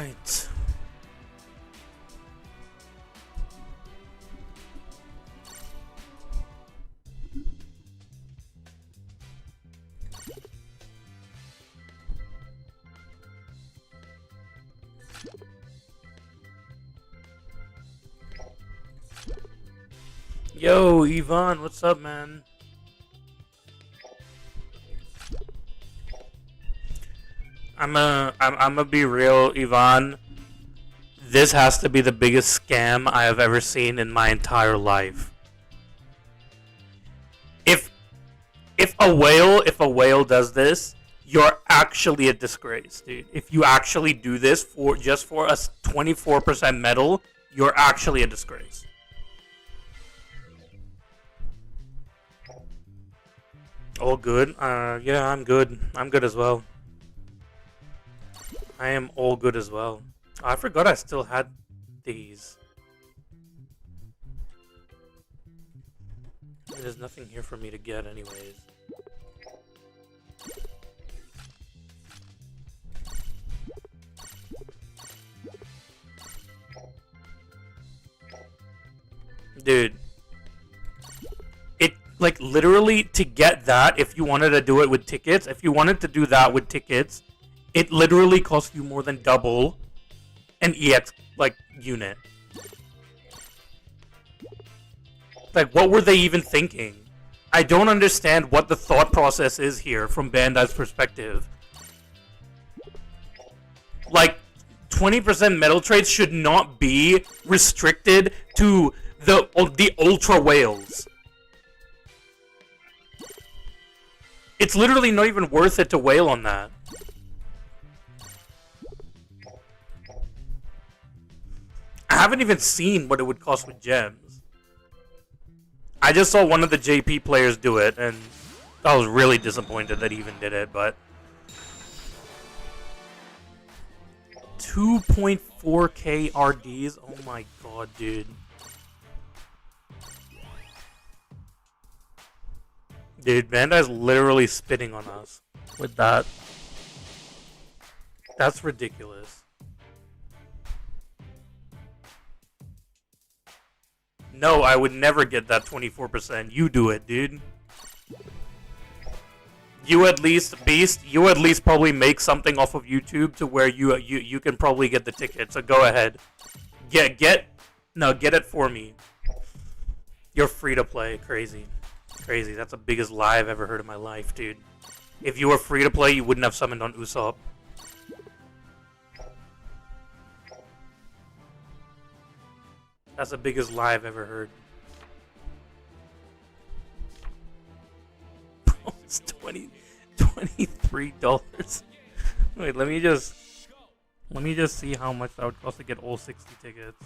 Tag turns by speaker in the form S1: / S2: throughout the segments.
S1: right. Yo, Yvonne, what's up, man? I'm be real, Yvonne. This has to be the biggest scam I have ever seen in my entire life. If a whale does this, you're actually a disgrace, dude. If you actually do this for just for a 24% medal, you're actually a disgrace. All good? Yeah, I'm good. I'm good as well. I am all good as well. Oh, I forgot I still had these. There's nothing here for me to get anyways. Dude. Like, literally, to get that, if you wanted to do it with tickets, if you wanted to do that with tickets, it literally costs you more than double an EX, like, unit. Like, what were they even thinking? I don't understand what the thought process is here from Bandai's perspective. Like, 20% metal trades should not be restricted to the ultra whales. It's literally not even worth it to whale on that. I haven't even seen what it would cost with gems. I just saw one of the JP players do it, and I was really disappointed that he even did it, but... 2.4k RDs? Oh my god, dude. Dude, Bandai's literally spitting on us with that. That's ridiculous. No, I would never get that 24%. You do it, dude. You at least, Beast, you at least probably make something off of YouTube to where you can probably get the ticket. So go ahead. Get it for me. You're free to play. Crazy. Crazy. That's the biggest lie I've ever heard in my life, dude. If you were free to play, you wouldn't have summoned on Usopp. That's the biggest lie I've ever heard. Bro, it's $23. Wait, let me just see how much that would cost to get all 60 tickets.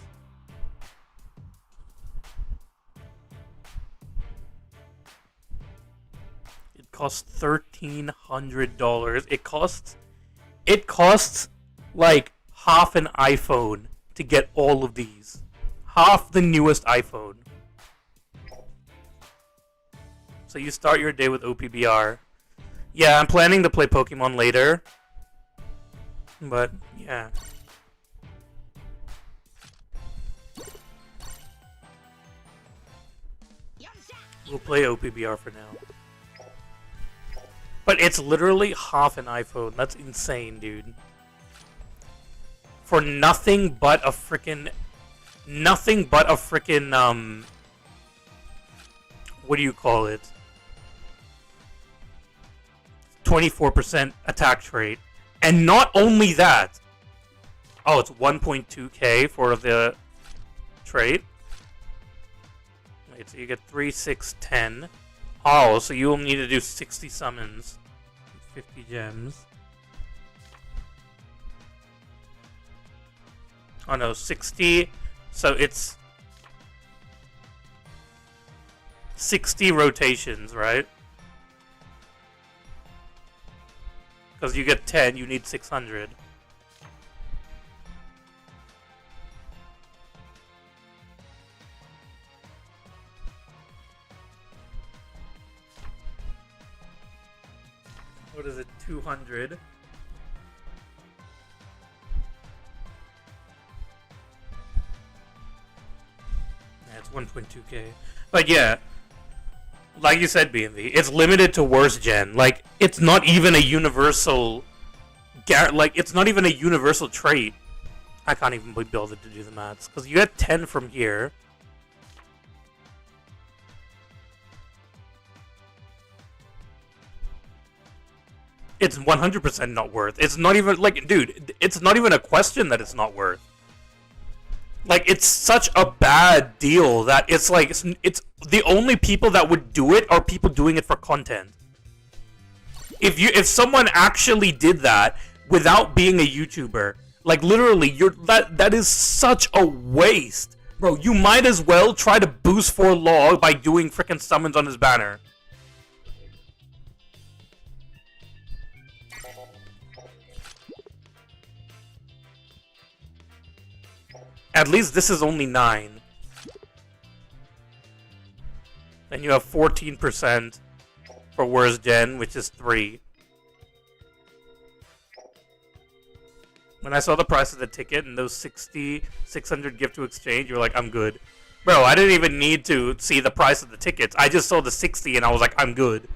S1: Costs $1,300. It costs like half an iPhone to get all of these. Half the newest iPhone. So you start your day with OPBR. Yeah, I'm planning to play Pokemon later. But yeah. We'll play OPBR for now. But it's literally half an iPhone. That's insane, dude. For nothing but a freaking... what do you call it? 24% attack rate. And not only that... Oh, it's 1.2k for the trait. Wait, so you get 3, 6, 10... Oh, so you'll need to do 60 summons. 50 gems. Oh no, 60. So it's 60 rotations, right? Because you get 10, you need 600. What is it, 200? 1.2k. But yeah, like you said, BMV, it's limited to worst gen. Like, it's not even a universal... Like, it's not even a universal trait. I can't even be able to do the maths. Because you get 10 from here. It's 100% not worth. It's not even, like, dude, it's not even a question that it's not worth. Like, it's such a bad deal that it's like, it's the only people that would do it are people doing it for content. If someone actually did that without being a YouTuber, like, literally, that is such a waste. Bro, you might as well try to boost for law by doing freaking summons on his banner. At least this is only 9. Then you have 14% for worst gen, which is 3. When I saw the price of the ticket and those 600 gift to exchange, you were like, I'm good. Bro, I didn't even need to see the price of the tickets. I just saw the 60 and I was like, I'm good.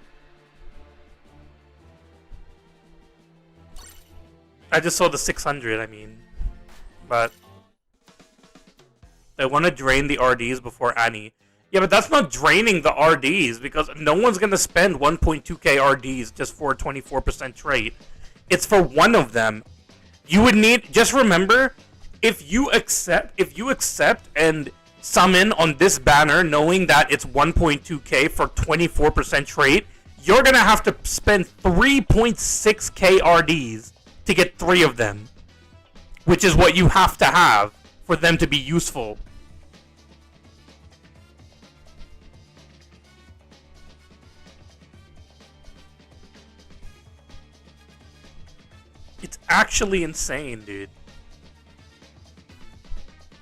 S1: I just saw the 600, I mean. But they want to drain the RDs before Annie. Yeah, but that's not draining the RDs because no one's going to spend 1.2k RDs just for a 24% trait. It's for one of them. You would need, just remember, if you accept and summon on this banner knowing that it's 1.2k for 24% trait, you're going to have to spend 3.6k RDs to get 3 of them, which is what you have to have for them to be useful. It's actually insane, dude.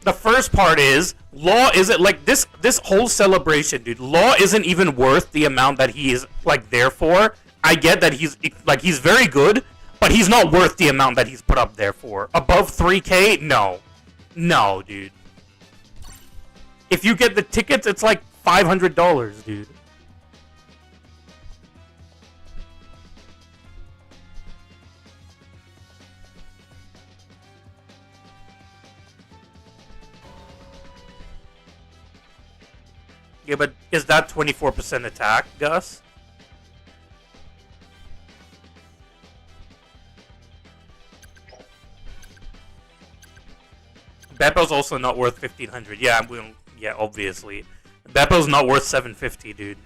S1: The first part is, Law isn't, like, this whole celebration, dude. Law isn't even worth the amount that he is, like, there for. I get that he's very good, but he's not worth the amount that he's put up there for. Above 3k? No. No, dude. If you get the tickets, it's like $500, dude. Yeah, but is that 24% attack, Gus? Beppo's also not worth 1500. Yeah, yeah, obviously. Beppo's not worth 750, dude.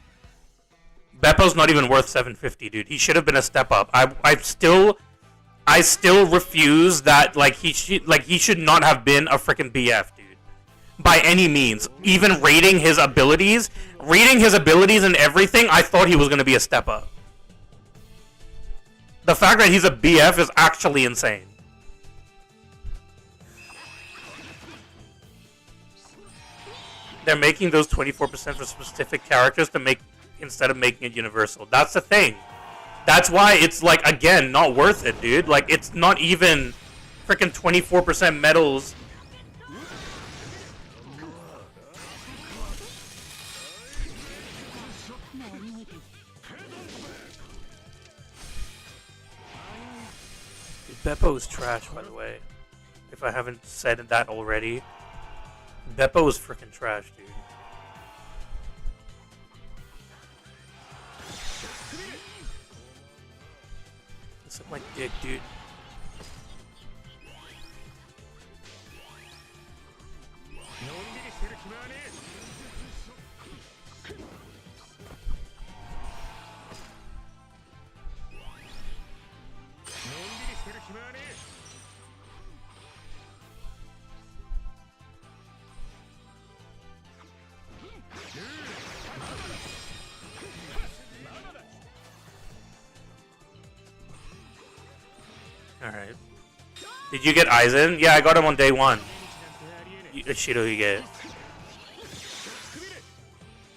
S1: Beppo's not even worth 750, dude. He should have been a step up. I still refuse that. Like he should not have been a freaking BF, dude. By any means. Even rating his abilities and everything, I thought he was gonna be a step up. The fact that he's a BF is actually insane. They're making those 24% for specific characters to make instead of making it universal. That's the thing. That's why it's like, again, not worth it, dude. Like, it's not even freaking 24% medals. Dude, Beppo is trash, by the way. If I haven't said that already. Beppo is freaking trash, dude. It's like my dick, dude. Alright. Did you get Aizen? Yeah, I got him on day 1. Shido, you get it.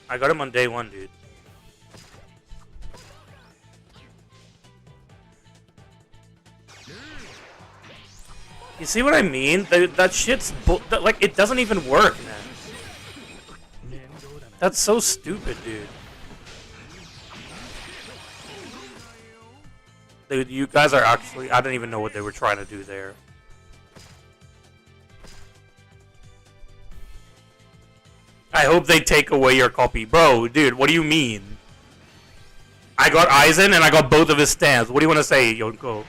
S1: I got him on day 1, dude. You see what I mean? That shit's like, it doesn't even work, man. That's so stupid, dude. Dude, you guys are actually... I don't even know what they were trying to do there. I hope they take away your copy. Bro, dude, what do you mean? I got Aizen and I got both of his stamps. What do you want to say, Yonko?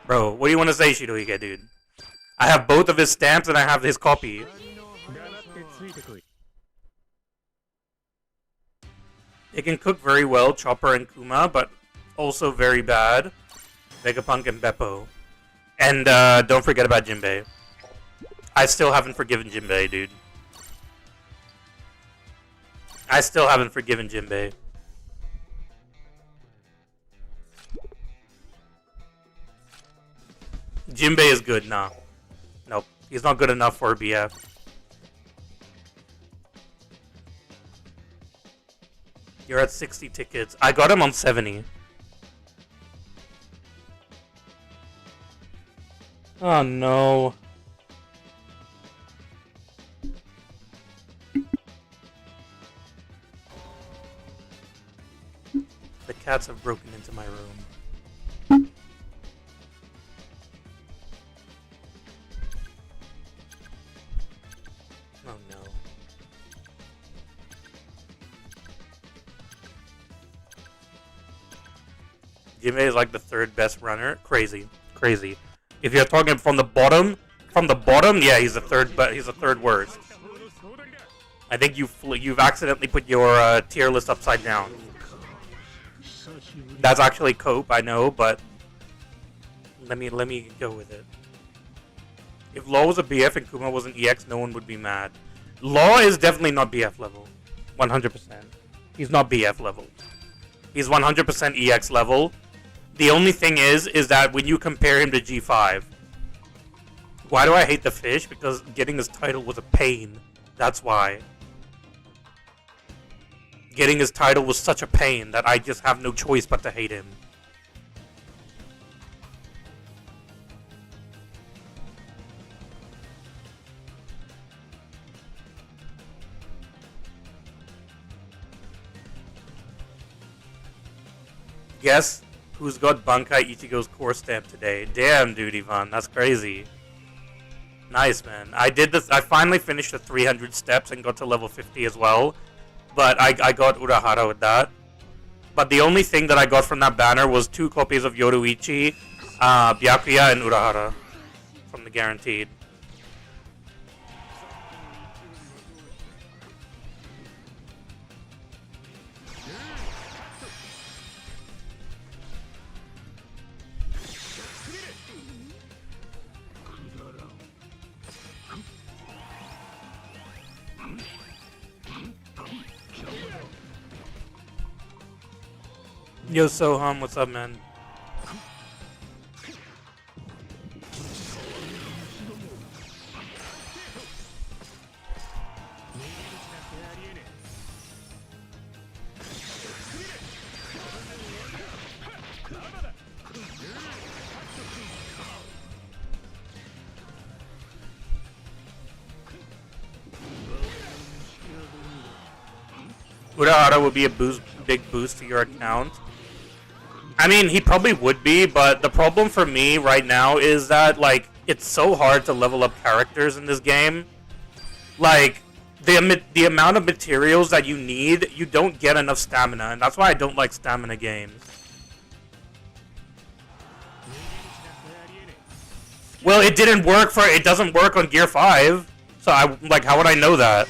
S1: Bro, what do you want to say, Shirohige, dude? I have both of his stamps and I have his copy. It can cook very well, Chopper and Kuma, but also very bad, Vegapunk and Beppo. And don't forget about Jinbei. I still haven't forgiven Jinbei, dude. I still haven't forgiven Jinbei. Jinbei is good, nah. Nope, he's not good enough for a BF. You're at 60 tickets. I got him on 70. Oh no. The cats have broken into my room. Oh no. Jimmy is like the third best runner. Crazy. Crazy. If you're talking from the bottom, yeah, he's the third, but he's the third worst. I think you've accidentally put your tier list upside down. That's actually Cope, I know, but let me go with it. If Law was a BF and Kuma was an EX, no one would be mad. Law is definitely not BF level. 100%. He's not BF level. He's 100% EX level. The only thing is that when you compare him to G5, why do I hate the fish? Because getting his title was a pain. That's why. Getting his title was such a pain that I just have no choice but to hate him. Guess who's got Bankai Ichigo's core stamp today? Damn, dude, Ivan, that's crazy. Nice, man. I did this. I finally finished the 300 steps and got to level 50 as well. But I got Urahara with that. But the only thing that I got from that banner was 2 copies of Yoruichi, Byakuya, and Urahara from the guaranteed. Yo, Soham, what's up, man? Urahara would be a big boost to your account. I mean, he probably would be, but the problem for me right now is that, like, it's so hard to level up characters in this game. Like, the amount of materials that you need, you don't get enough stamina, and that's why I don't like stamina games. Well, it didn't work it doesn't work on Gear 5, so how would I know that?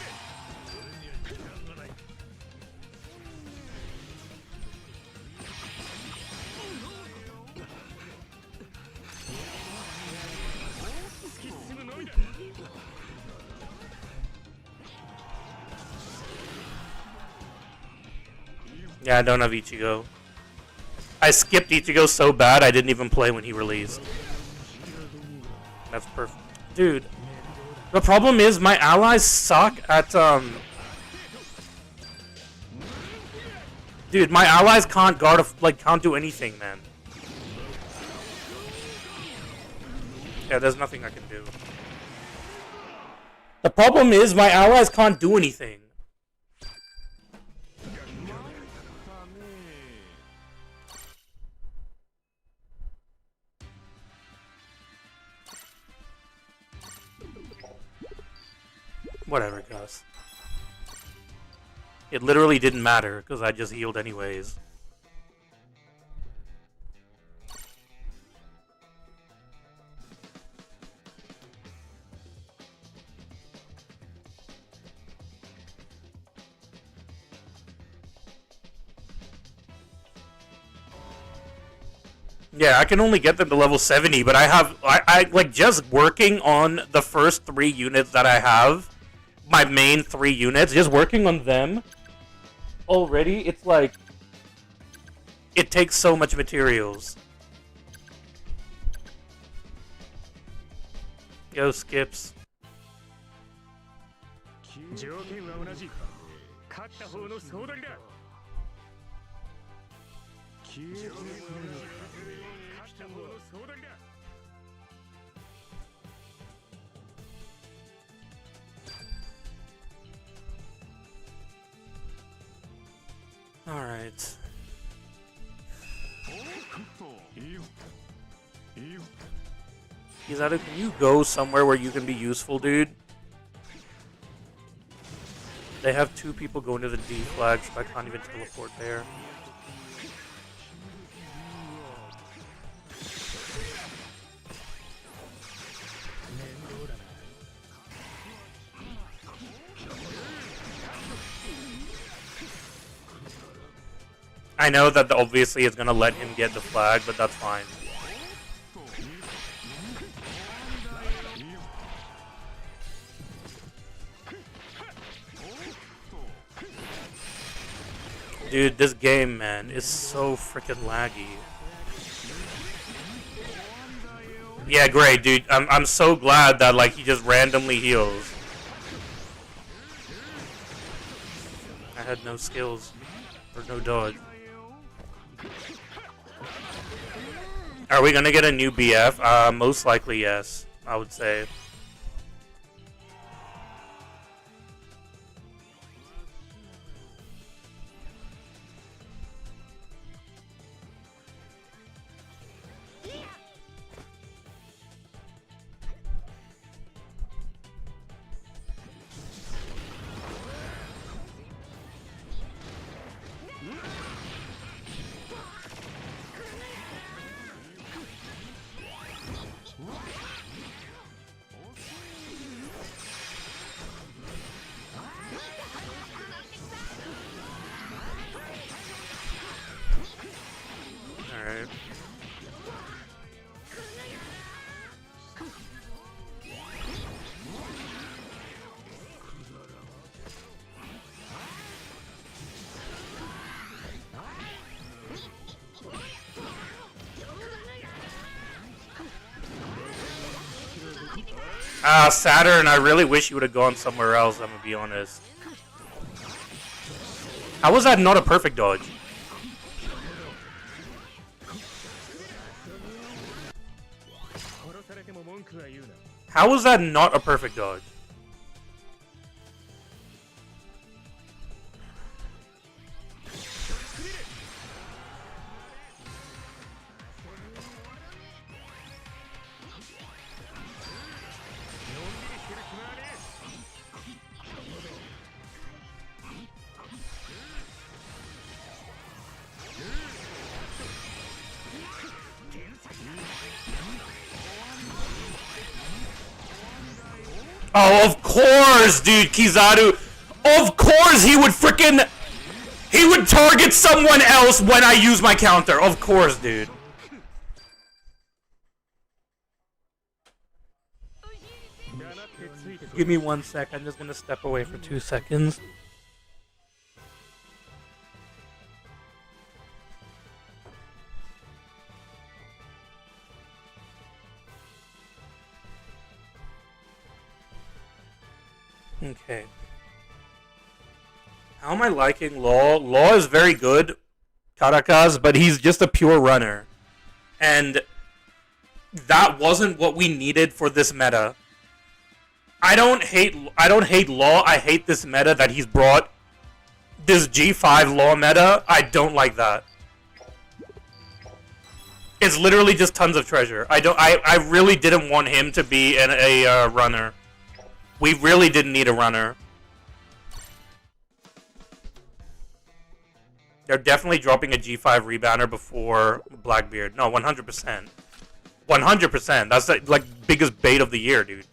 S1: Yeah, I don't have Ichigo. I skipped Ichigo so bad I didn't even play when he released. That's perfect. Dude, the problem is my allies suck at, Dude, my allies can't can't do anything, man. Yeah, there's nothing I can do. The problem is my allies can't do anything. Whatever, Gus. It literally didn't matter, because I just healed anyways. Yeah, I can only get them to level 70, but I like just working on the first 3 units that I have, my main 3 units, just working on them already, it's like, it takes so much materials. Yo, Skips. Alright. Kizaru, can you go somewhere where you can be useful, dude? They have 2 people going to the D flag, so I can't even teleport there. I know that obviously it's gonna let him get the flag, but that's fine. Dude, this game, man, is so freaking laggy. Yeah, great, dude. I'm so glad that like he just randomly heals. I had no skills or no dodge. Are we gonna get a new BF? Most likely yes, I would say. Saturn, I really wish you would have gone somewhere else, I'm gonna be honest. How was that not a perfect dodge? How was that not a perfect dodge? Oh, of course, dude, Kizaru. Of course he would frickin'... He would target someone else when I use my counter. Of course, dude. Give me 1 sec. I'm just gonna step away for 2 seconds. Okay. How am I liking Law? Law is very good, Caracas, but he's just a pure runner. And that wasn't what we needed for this meta. I don't hate Law, I hate this meta that he's brought. This G5 Law meta, I don't like that. It's literally just tons of treasure. I really didn't want him to be a runner. We really didn't need a runner. They're definitely dropping a G5 rebounder before Blackbeard. No, 100%. 100%. That's the, like, biggest bait of the year, dude.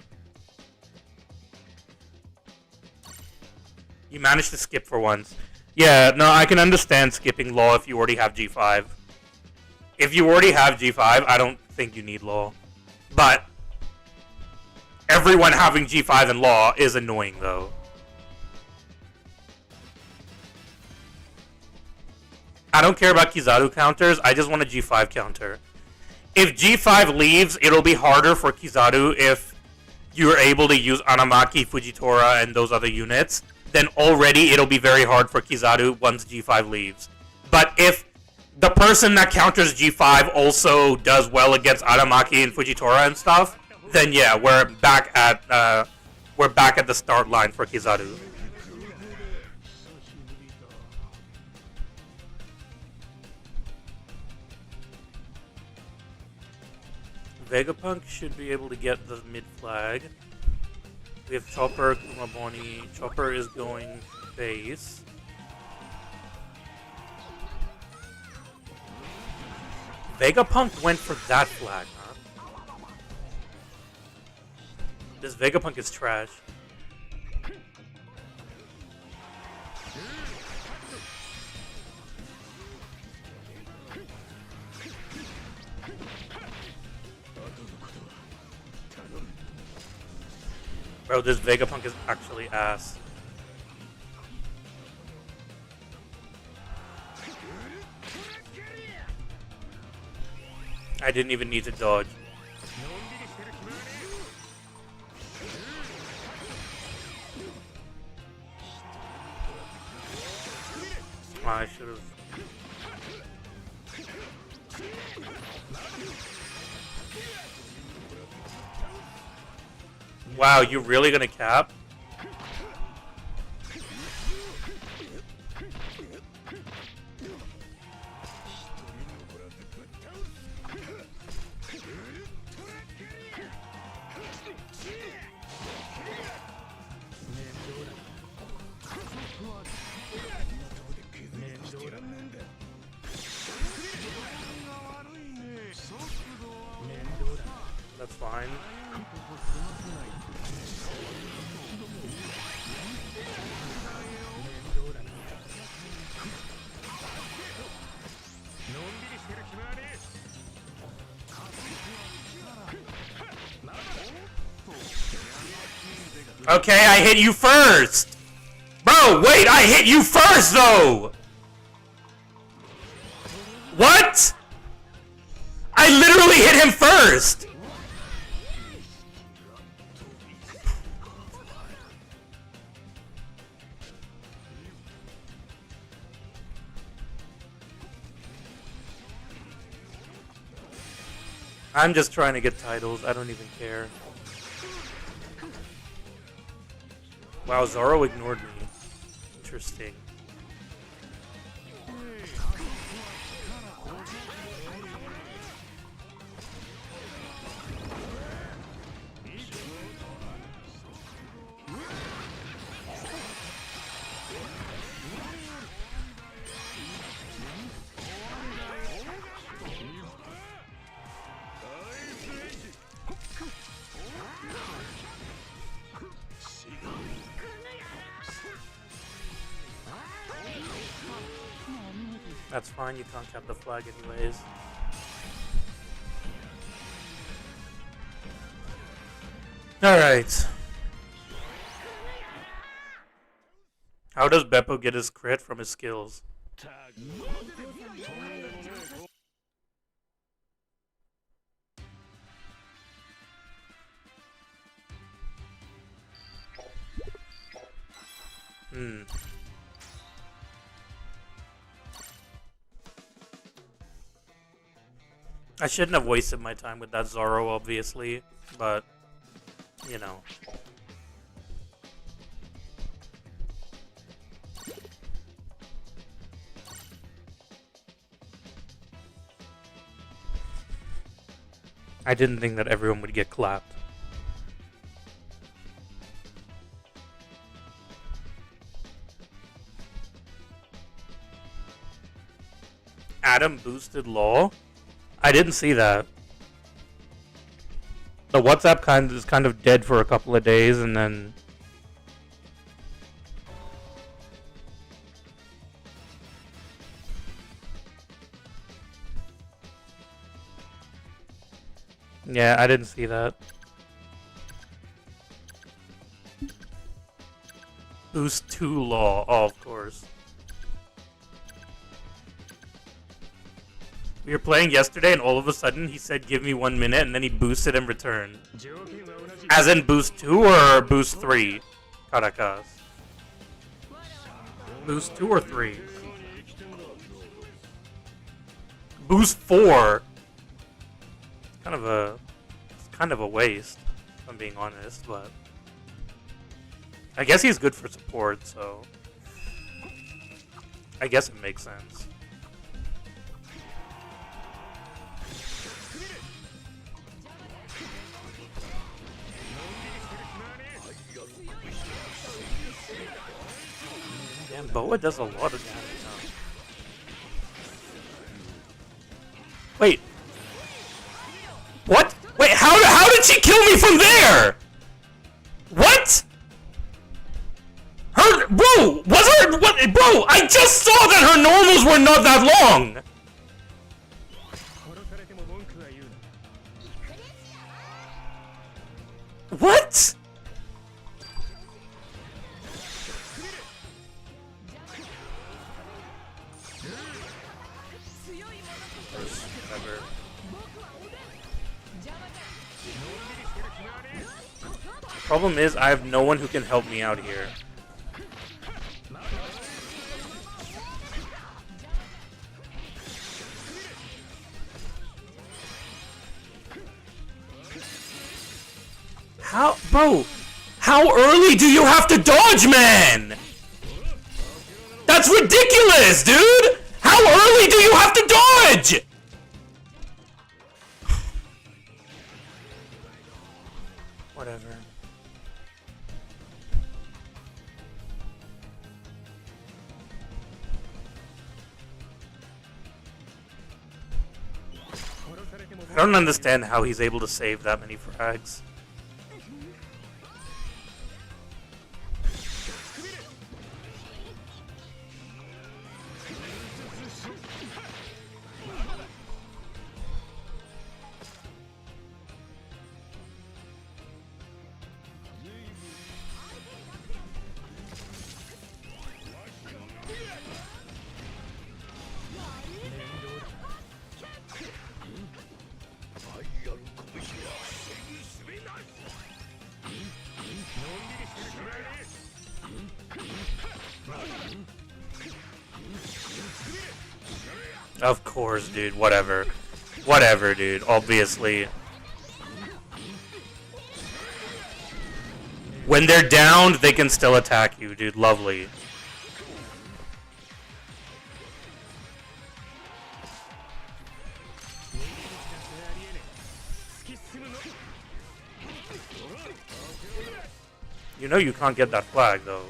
S1: You managed to skip for once. Yeah, no, I can understand skipping Law if you already have G5. If you already have G5, I don't think you need Law. But everyone having G5 and Law is annoying, though. I don't care about Kizaru counters, I just want a G5 counter. If G5 leaves, it'll be harder for Kizaru if you're able to use Anamaki, Fujitora, and those other units. Then already it'll be very hard for Kizaru once G5 leaves. But if the person that counters G5 also does well against Anamaki and Fujitora and stuff, then yeah, we're back at the start line for Kizaru. Vegapunk should be able to get the mid flag. We have Chopper, Kumaboni. Chopper is going base. Vegapunk went for that flag, huh? This Vegapunk is trash. Bro, this Vegapunk is actually ass. I didn't even need to dodge. Oh, I should have. Wow, you really gonna cap? That's fine. Okay, I hit you first! Bro, wait, I hit you first, though! What? I literally hit him first! I'm just trying to get titles, I don't even care. Wow, Zoro ignored me. Interesting. That's fine, you can't cap the flag anyways. Alright. How does Beppo get his crit from his skills? I shouldn't have wasted my time with that Zoro, obviously, but, you know. I didn't think that everyone would get clapped. Adam boosted Law? I didn't see that. The WhatsApp is kind of dead for a couple of days, and then... Yeah, I didn't see that. Boost 2 Law. Oh, of course. We were playing yesterday, and all of a sudden he said, "Give me 1 minute," and then he boosted in return. As in boost 2 or boost 3? Caracas. Boost 2 or 3? Boost 4? It's kind of a waste, if I'm being honest, but I guess he's good for support, so I guess it makes sense. Damn, Boa does a lot of damage now. Wait. What? Wait, how did she kill me from there? What? Bro, bro, I just saw that her normals were not that long. What? Problem is, I have no one who can help me out here. Bro, how early do you have to dodge, man? That's ridiculous, dude! How early do you have to dodge? Whatever. I don't understand how he's able to save that many frags. Of course, dude. Whatever. Whatever, dude. Obviously. When they're downed, they can still attack you, dude. Lovely. You know you can't get that flag, though.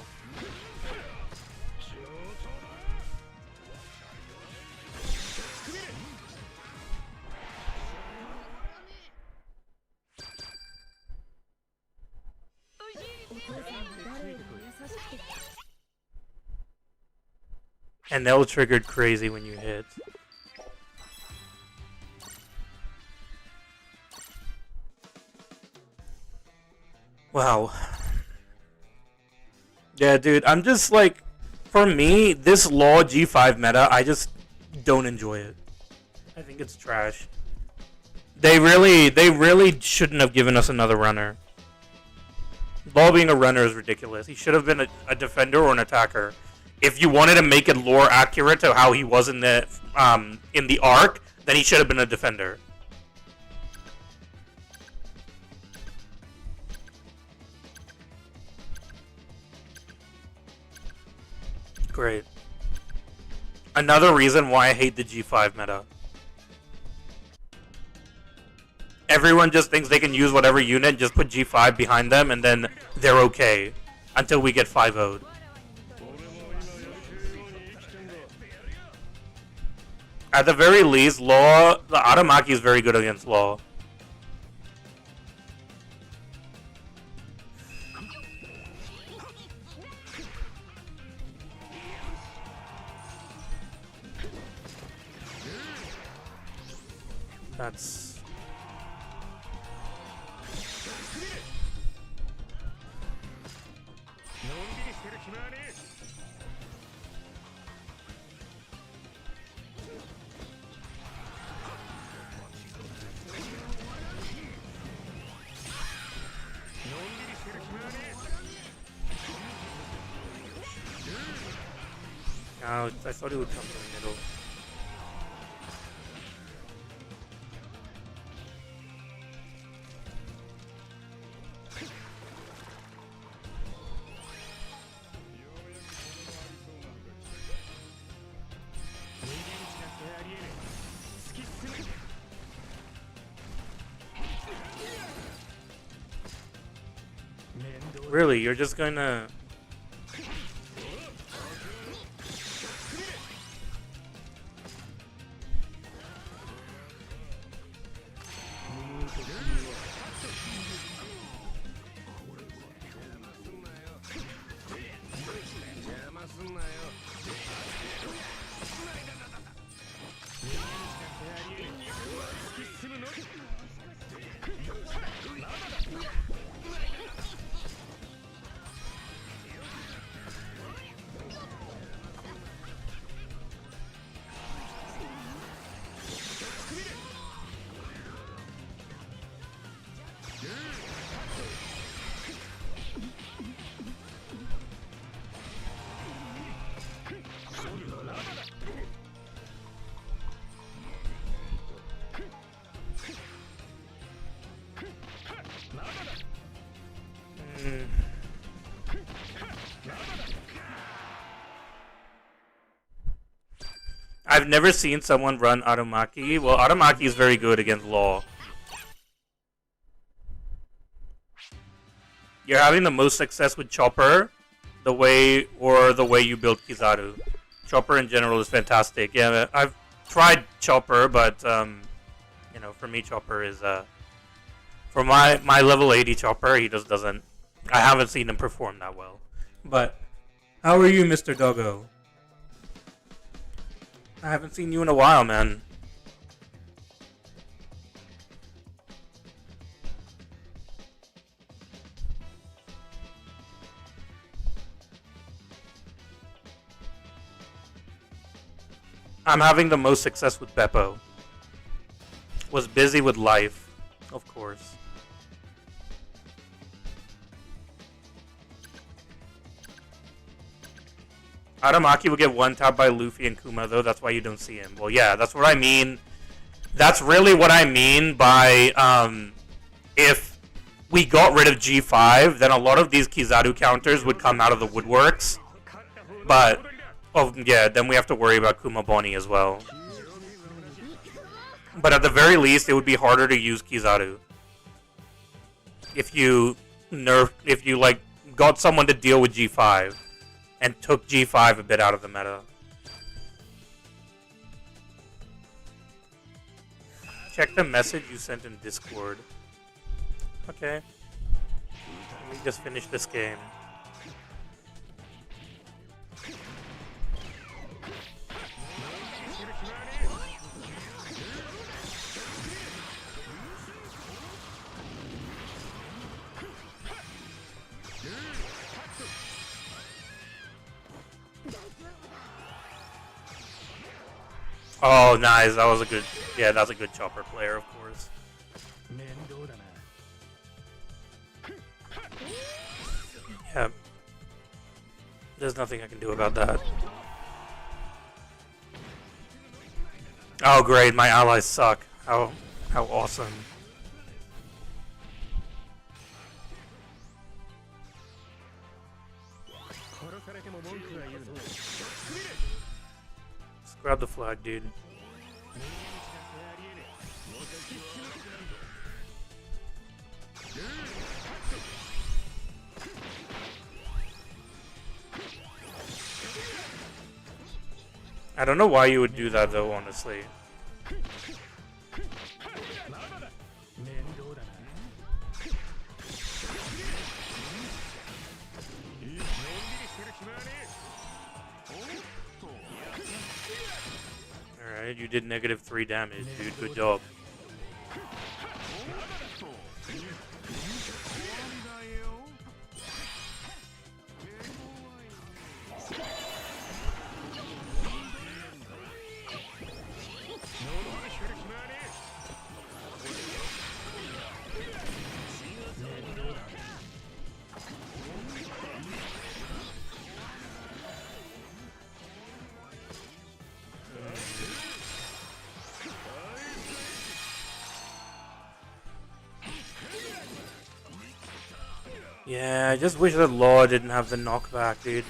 S1: And they'll triggered crazy when you hit. Wow. Yeah, dude, I'm just like, for me, this Law G5 meta, I just don't enjoy it. I think it's trash. They really shouldn't have given us another runner. Law being a runner is ridiculous. He should have been a defender or an attacker. If you wanted to make it lore accurate to how he was in the arc, then he should have been a defender. Great. Another reason why I hate the G5 meta. Everyone just thinks they can use whatever unit, just put G5 behind them, and then they're okay. Until we get 5-0'd. At the very least, Law, the Aramaki is very good against Law. That's... Oh, I thought he would come from the middle. Really, you're just gonna... I've never seen someone run Aramaki. Well, Aramaki is very good against Law. You're having the most success with Chopper, the way you build Kizaru. Chopper in general is fantastic. Yeah, I've tried Chopper, but you know, for me, Chopper is for my level 80 Chopper, he just doesn't. I haven't seen him perform that well. But how are you, Mr. Doggo? I haven't seen you in a while, man. I'm having the most success with Beppo. Was busy with life, of course. Aramaki will get one tapped by Luffy and Kuma, though. That's why you don't see him. Well, yeah, that's what I mean. That's really what I mean by if we got rid of G5, then a lot of these Kizaru counters would come out of the woodworks. But, oh yeah, then we have to worry about Kuma Boni as well. But at the very least, it would be harder to use Kizaru. If you like got someone to deal with G5. And took G5 a bit out of the meta. Check the message you sent in Discord. Okay. Let me just finish this game. Oh, nice. That was a good... Yeah, that's a good Chopper player, of course. Yeah. There's nothing I can do about that. Oh, great. My allies suck. How awesome. Grab the flag, dude. I don't know why you would do that though, honestly. Alright, you did -3 damage, dude. Good job. Yeah, I just wish that Law didn't have the knockback, dude.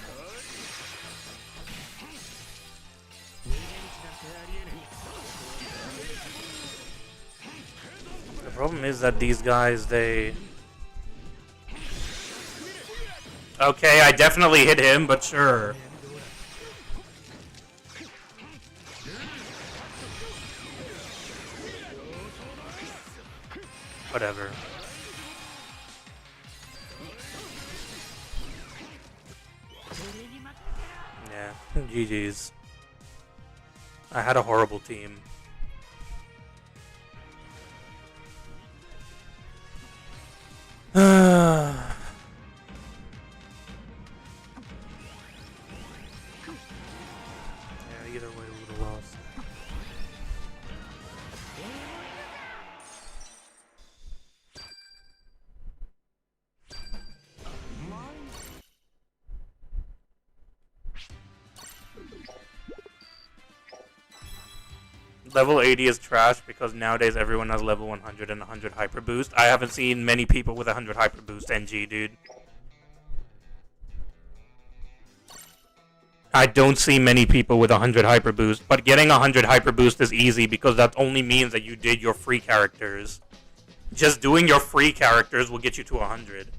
S1: The problem is that these guys, they... Okay, I definitely hit him, but sure. Whatever. Yeah, GG's. I had a horrible team. Yeah, either way we would have lost. Level 80 is trash because nowadays everyone has level 100 and 100 hyper boost. I haven't seen many people with 100 hyper boost NG, dude. I don't see many people with 100 hyper boost, but getting 100 hyper boost is easy because that only means that you did your free characters. Just doing your free characters will get you to 100.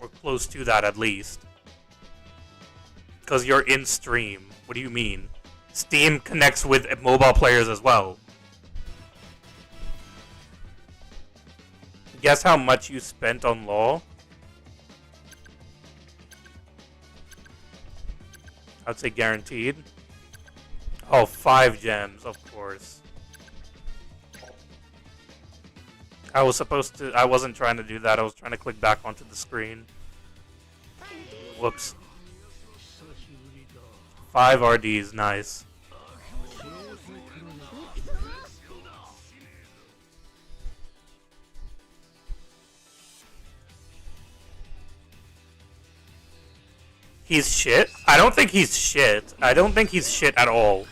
S1: Or close to that at least. Because you're in stream. What do you mean? Steam connects with mobile players as well. Guess how much you spent on Law? I'd say guaranteed. Oh, 5 gems, of course. I wasn't trying to do that. I was trying to click back onto the screen. Whoops. 5 RDs, nice. He's shit? I don't think he's shit. I don't think he's shit at all.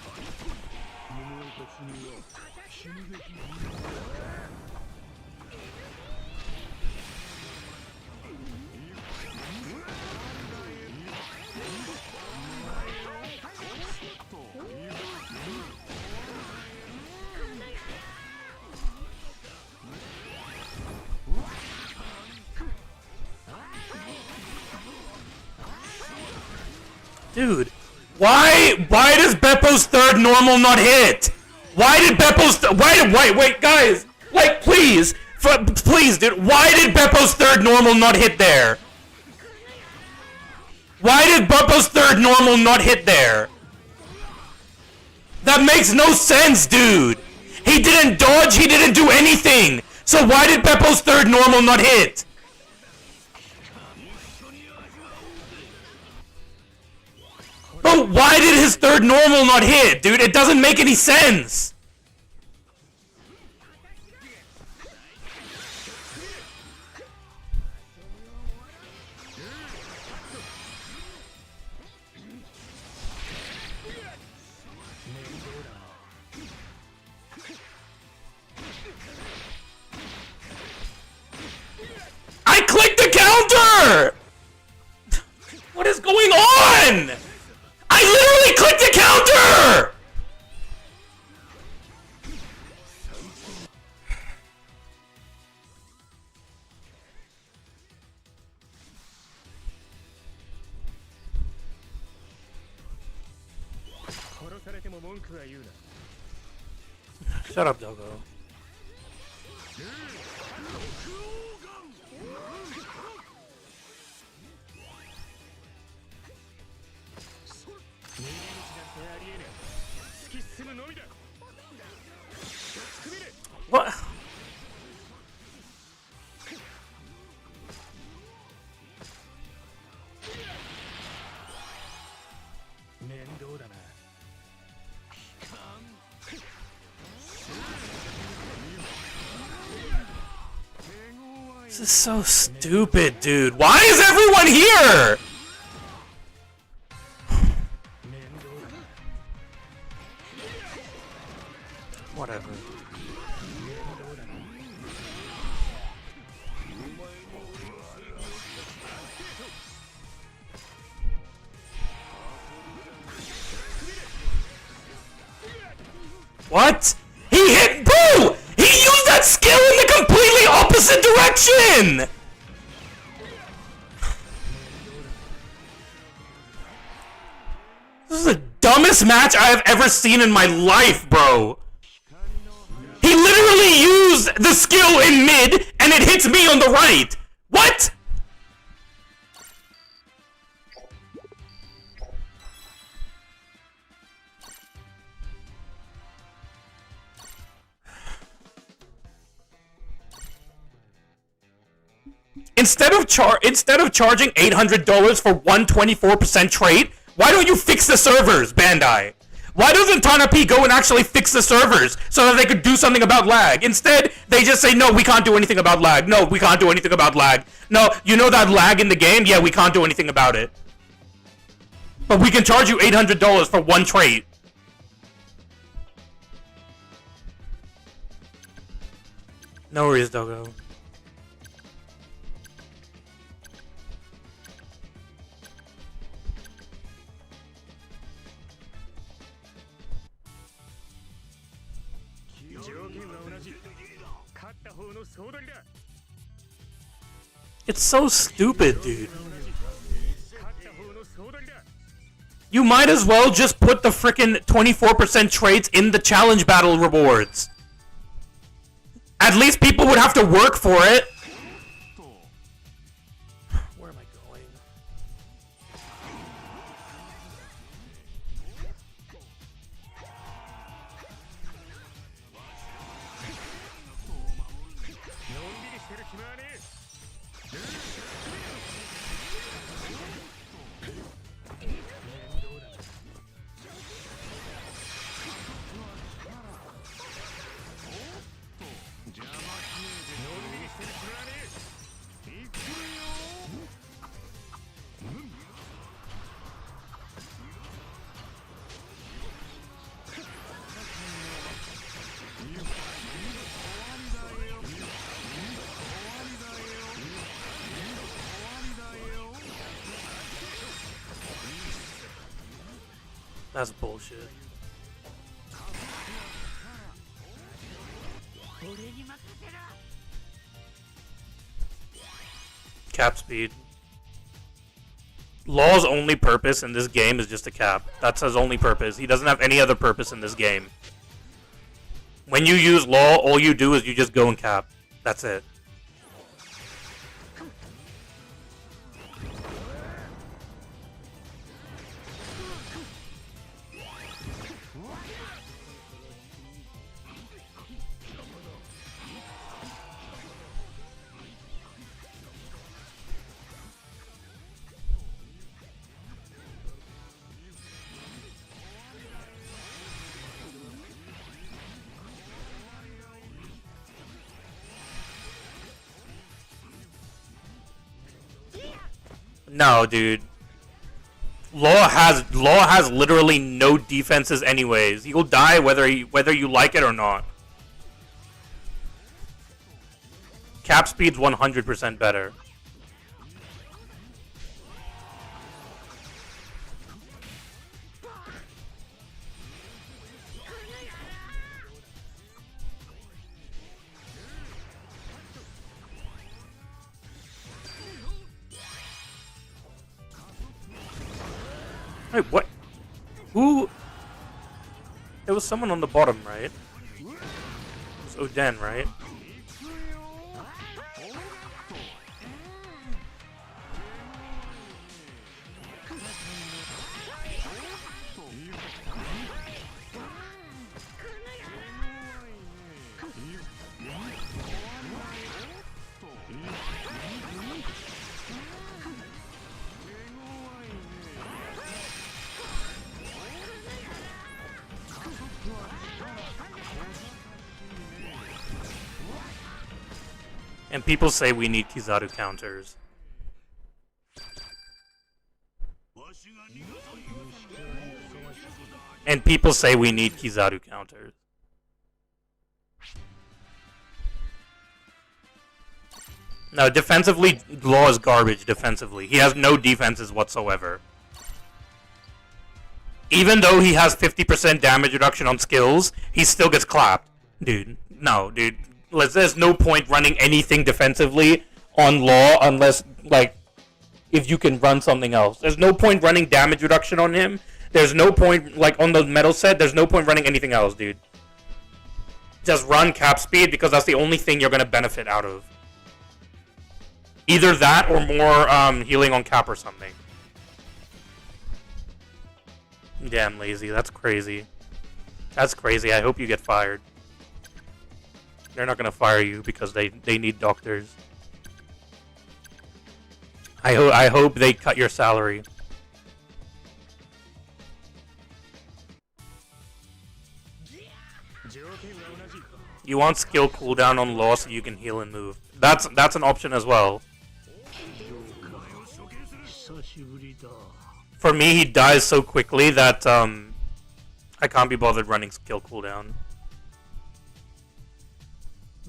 S1: Dude, why does Beppo's third normal not hit? Why did Beppo's wait guys, like please, dude, why did Beppo's third normal not hit there? Why did Beppo's third normal not hit there? That makes no sense, dude. He didn't dodge, he didn't do anything. So why did Beppo's third normal not hit? But why did his third normal not hit, dude? It doesn't make any sense. I clicked the counter! What is going on? I literally clicked the counter! Shut up, Dogo. What? This is so stupid, dude. Why is everyone here? Whatever. What? He hit Boo! He used that skill in the completely opposite direction! This is the dumbest match I have ever seen in my life, bro. He literally used the skill in mid, and it hits me on the right. What? Instead of charging $800 for 124% trait, why don't you fix the servers, Bandai? Why doesn't Tana P go and actually fix the servers so that they could do something about lag? Instead, they just say, no, we can't do anything about lag. No, we can't do anything about lag. No, you know that lag in the game? Yeah, we can't do anything about it. But we can charge you $800 for one trait. No worries, Dogo. It's so stupid, dude. You might as well just put the frickin' 24% traits in the challenge battle rewards. At least people would have to work for it. Where am I going? That's bullshit. Cap speed. Law's only purpose in this game is just a cap. That's his only purpose. He doesn't have any other purpose in this game. When you use Law, all you do is you just go and cap. That's it. No, dude. Law has literally no defenses anyways. He'll die whether you like it or not. Cap speed's 100% better. Wait, what? Who? There was someone on the bottom, right? It was Oden, right? And people say we need Kizaru counters. And people say we need Kizaru counters. No, defensively, Law is garbage defensively. He has no defenses whatsoever. Even though he has 50% damage reduction on skills, he still gets clapped. Dude, no, dude. There's no point running anything defensively on Law unless, like, if you can run something else. There's no point running damage reduction on him. There's no point, like, on the metal set, there's no point running anything else, dude. Just run cap speed because that's the only thing you're going to benefit out of. Either that or more healing on cap or something. Damn, Lazy. That's crazy. That's crazy. I hope you get fired. They're not going to fire you because they need doctors. I hope they cut your salary. You want skill cooldown on Law so you can heal and move. That's an option as well. For me, he dies so quickly that I can't be bothered running skill cooldown.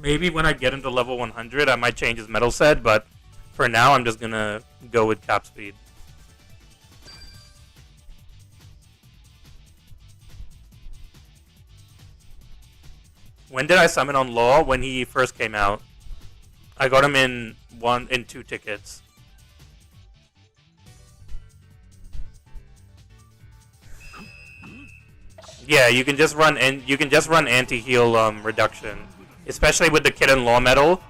S1: Maybe when I get into level 100, I might change his metal set, but for now, I'm just gonna go with cap speed. When did I summon on Law? When he first came out. I got him in 2 tickets. Yeah, you can just run anti-heal reduction, especially with the Kid and Law medal,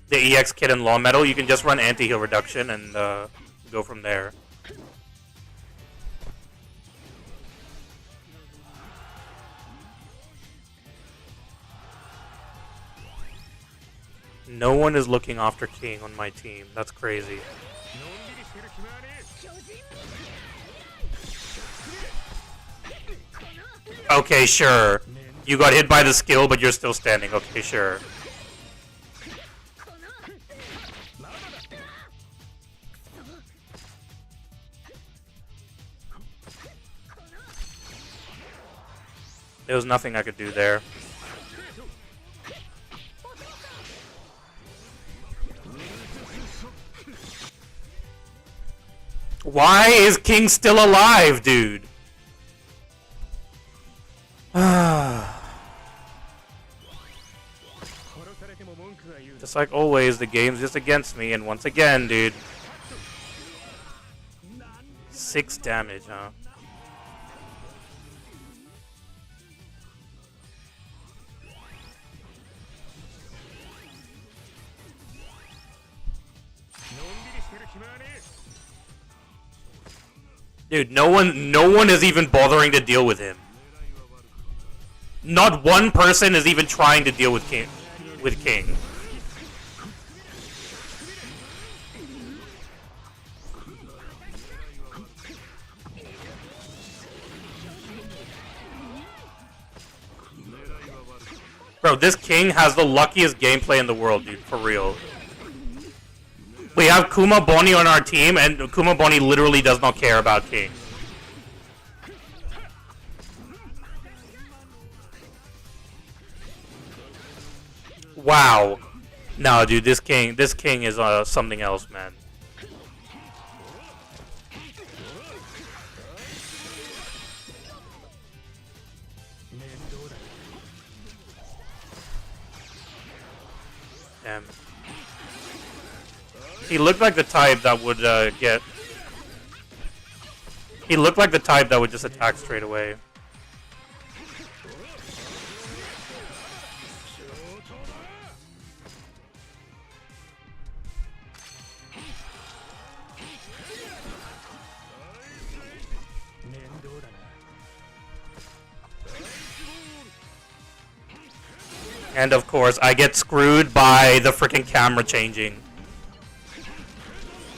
S1: the EX Kid and Law medal. You can just run anti-heal reduction and go from there. No one is looking after King on my team. That's crazy. Okay, sure. You got hit by the skill, but you're still standing. Okay, sure. There was nothing I could do there. Why is King still alive, dude? Just like always, the game's just against me, and once again, dude. 6 damage, huh? Dude, no one is even bothering to deal with him. Not one person is even trying to deal with King. Bro, this King has the luckiest gameplay in the world, dude, for real. We have Kuma Boni on our team, and Kuma Boni literally does not care about King. Wow. No, dude, this King is something else, man. Damn. He looked like the type that would get... He looked like the type that would just attack straight away. And of course, I get screwed by the freaking camera changing.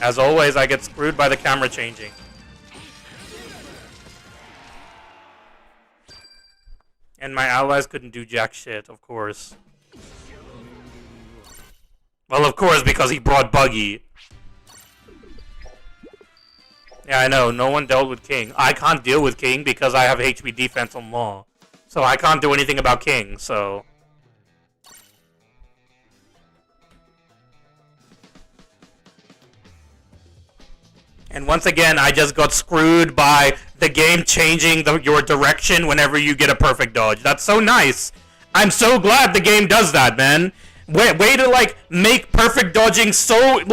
S1: As always, I get screwed by the camera changing. And my allies couldn't do jack shit, of course. Well, of course, because he brought Buggy. Yeah, I know, no one dealt with King. I can't deal with King because I have HP defense on Law. So I can't do anything about King, so... And once again, I just got screwed by the game changing your direction whenever you get a perfect dodge. That's so nice. I'm so glad the game does that, man. Way to, like, make perfect dodging so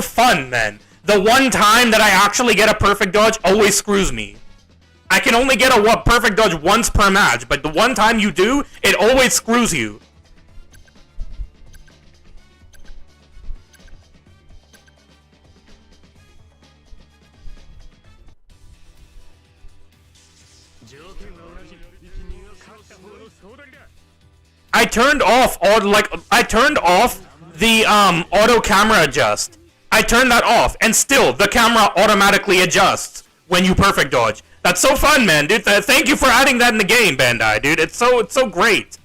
S1: fun, man. The one time that I actually get a perfect dodge always screws me. I can only get a perfect dodge once per match, but the one time you do, it always screws you. I turned off the auto camera adjust. I turned that off, and still the camera automatically adjusts when you perfect dodge. That's so fun, man, dude. Thank you for adding that in the game, Bandai, dude. It's so great.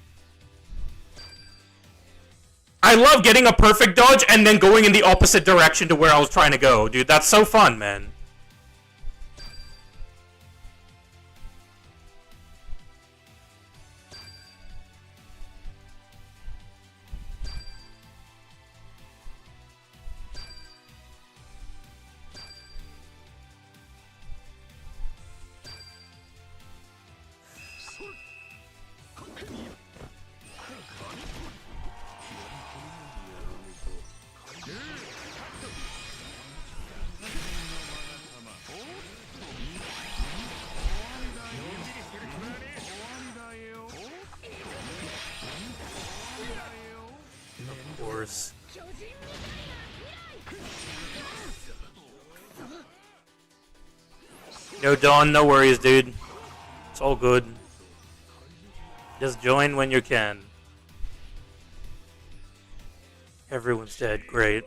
S1: I love getting a perfect dodge and then going in the opposite direction to where I was trying to go, dude. That's so fun, man. Of course. Yo, Dawn, no worries, dude. It's all good. Just join when you can. Everyone's dead. Great.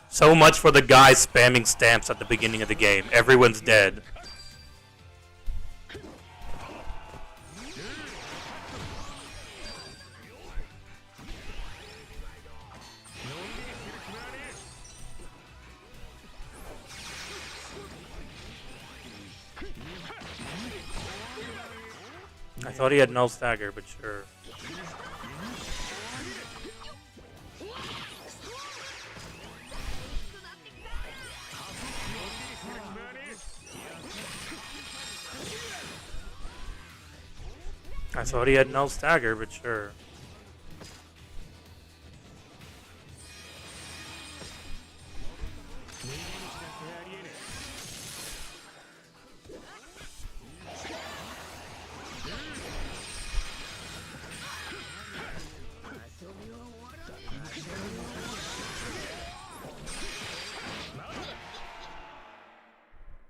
S1: So much for the guy spamming stamps at the beginning of the game. Everyone's dead. I thought he had null stagger, but sure. I thought he had null stagger, but sure.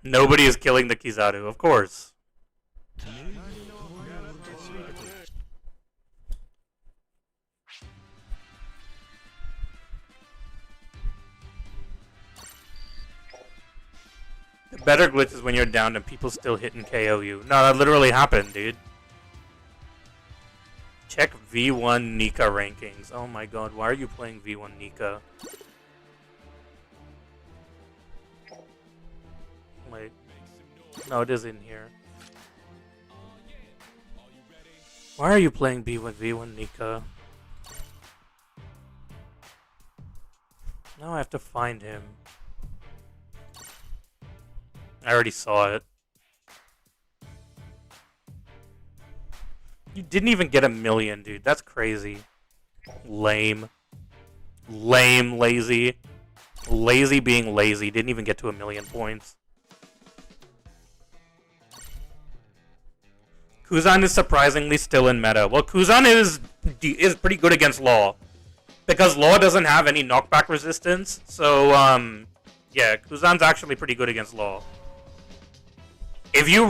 S1: Nobody is killing the Kizaru, of course. The better glitch is when you're down and people still hit and KO you. No, that literally happened, dude. Check V1 Nika rankings. Oh my god, why are you playing V1 Nika? Wait. No, it is in here. Why are you playing V1 Nika? Now I have to find him. I already saw it. You didn't even get 1 million, dude. That's crazy. Lame. Lame, lazy. Lazy being lazy. Didn't even get to 1 million points. Kuzan is surprisingly still in meta. Well, Kuzan is pretty good against Law. Because Law doesn't have any knockback resistance. So, yeah, Kuzan's actually pretty good against Law. If you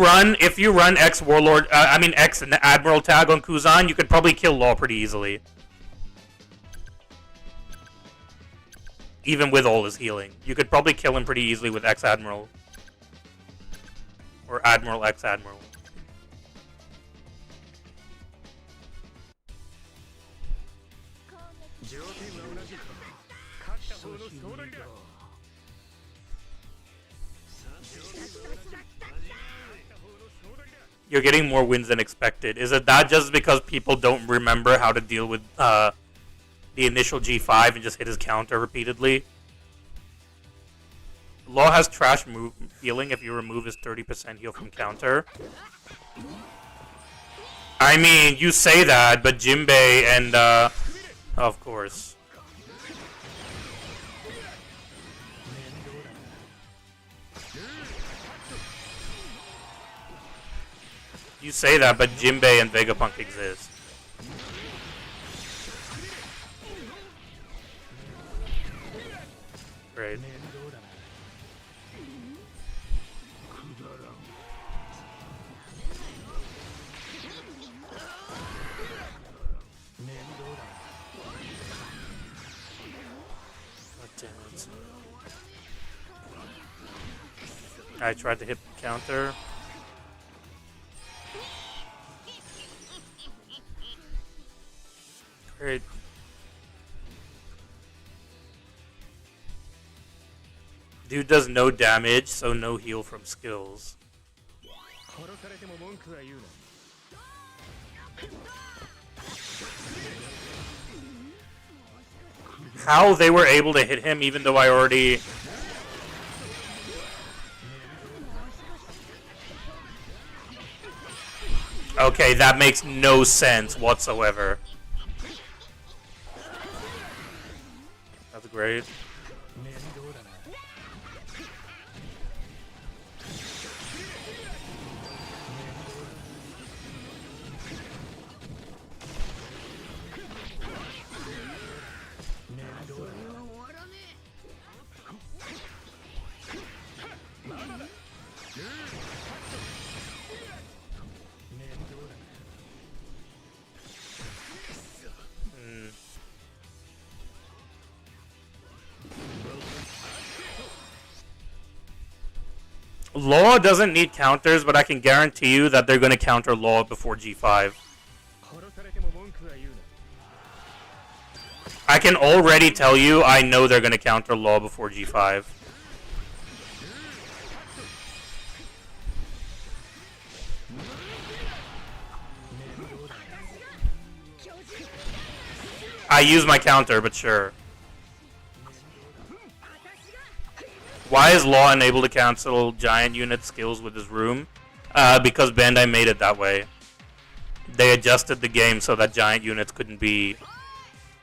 S1: run X Warlord, X Admiral tag on Kuzan, you could probably kill Law pretty easily. Even with all his healing, you could probably kill him pretty easily with X Admiral or Admiral X Admiral. You're getting more wins than expected. Is it that just because people don't remember how to deal with the initial G5 and just hit his counter repeatedly? Law has trash move healing if you remove his 30% heal from counter. I mean, you say that, but Jinbei and, of course. You say that, but Jinbei and Vegapunk exist. Great. God damn it. I tried to hit counter. Great. Dude does no damage, so no heal from skills. How they were able to hit him even though I already... Okay, that makes no sense whatsoever. That's great. Law doesn't need counters, but I can guarantee you that they're going to counter Law before G5. I can already tell you I know they're going to counter Law before G5. I use my counter, but sure. Why is Law unable to cancel giant unit skills with his room? Because Bandai made it that way. They adjusted the game so that giant units couldn't be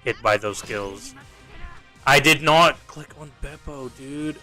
S1: hit by those skills. I did not click on Beppo, dude.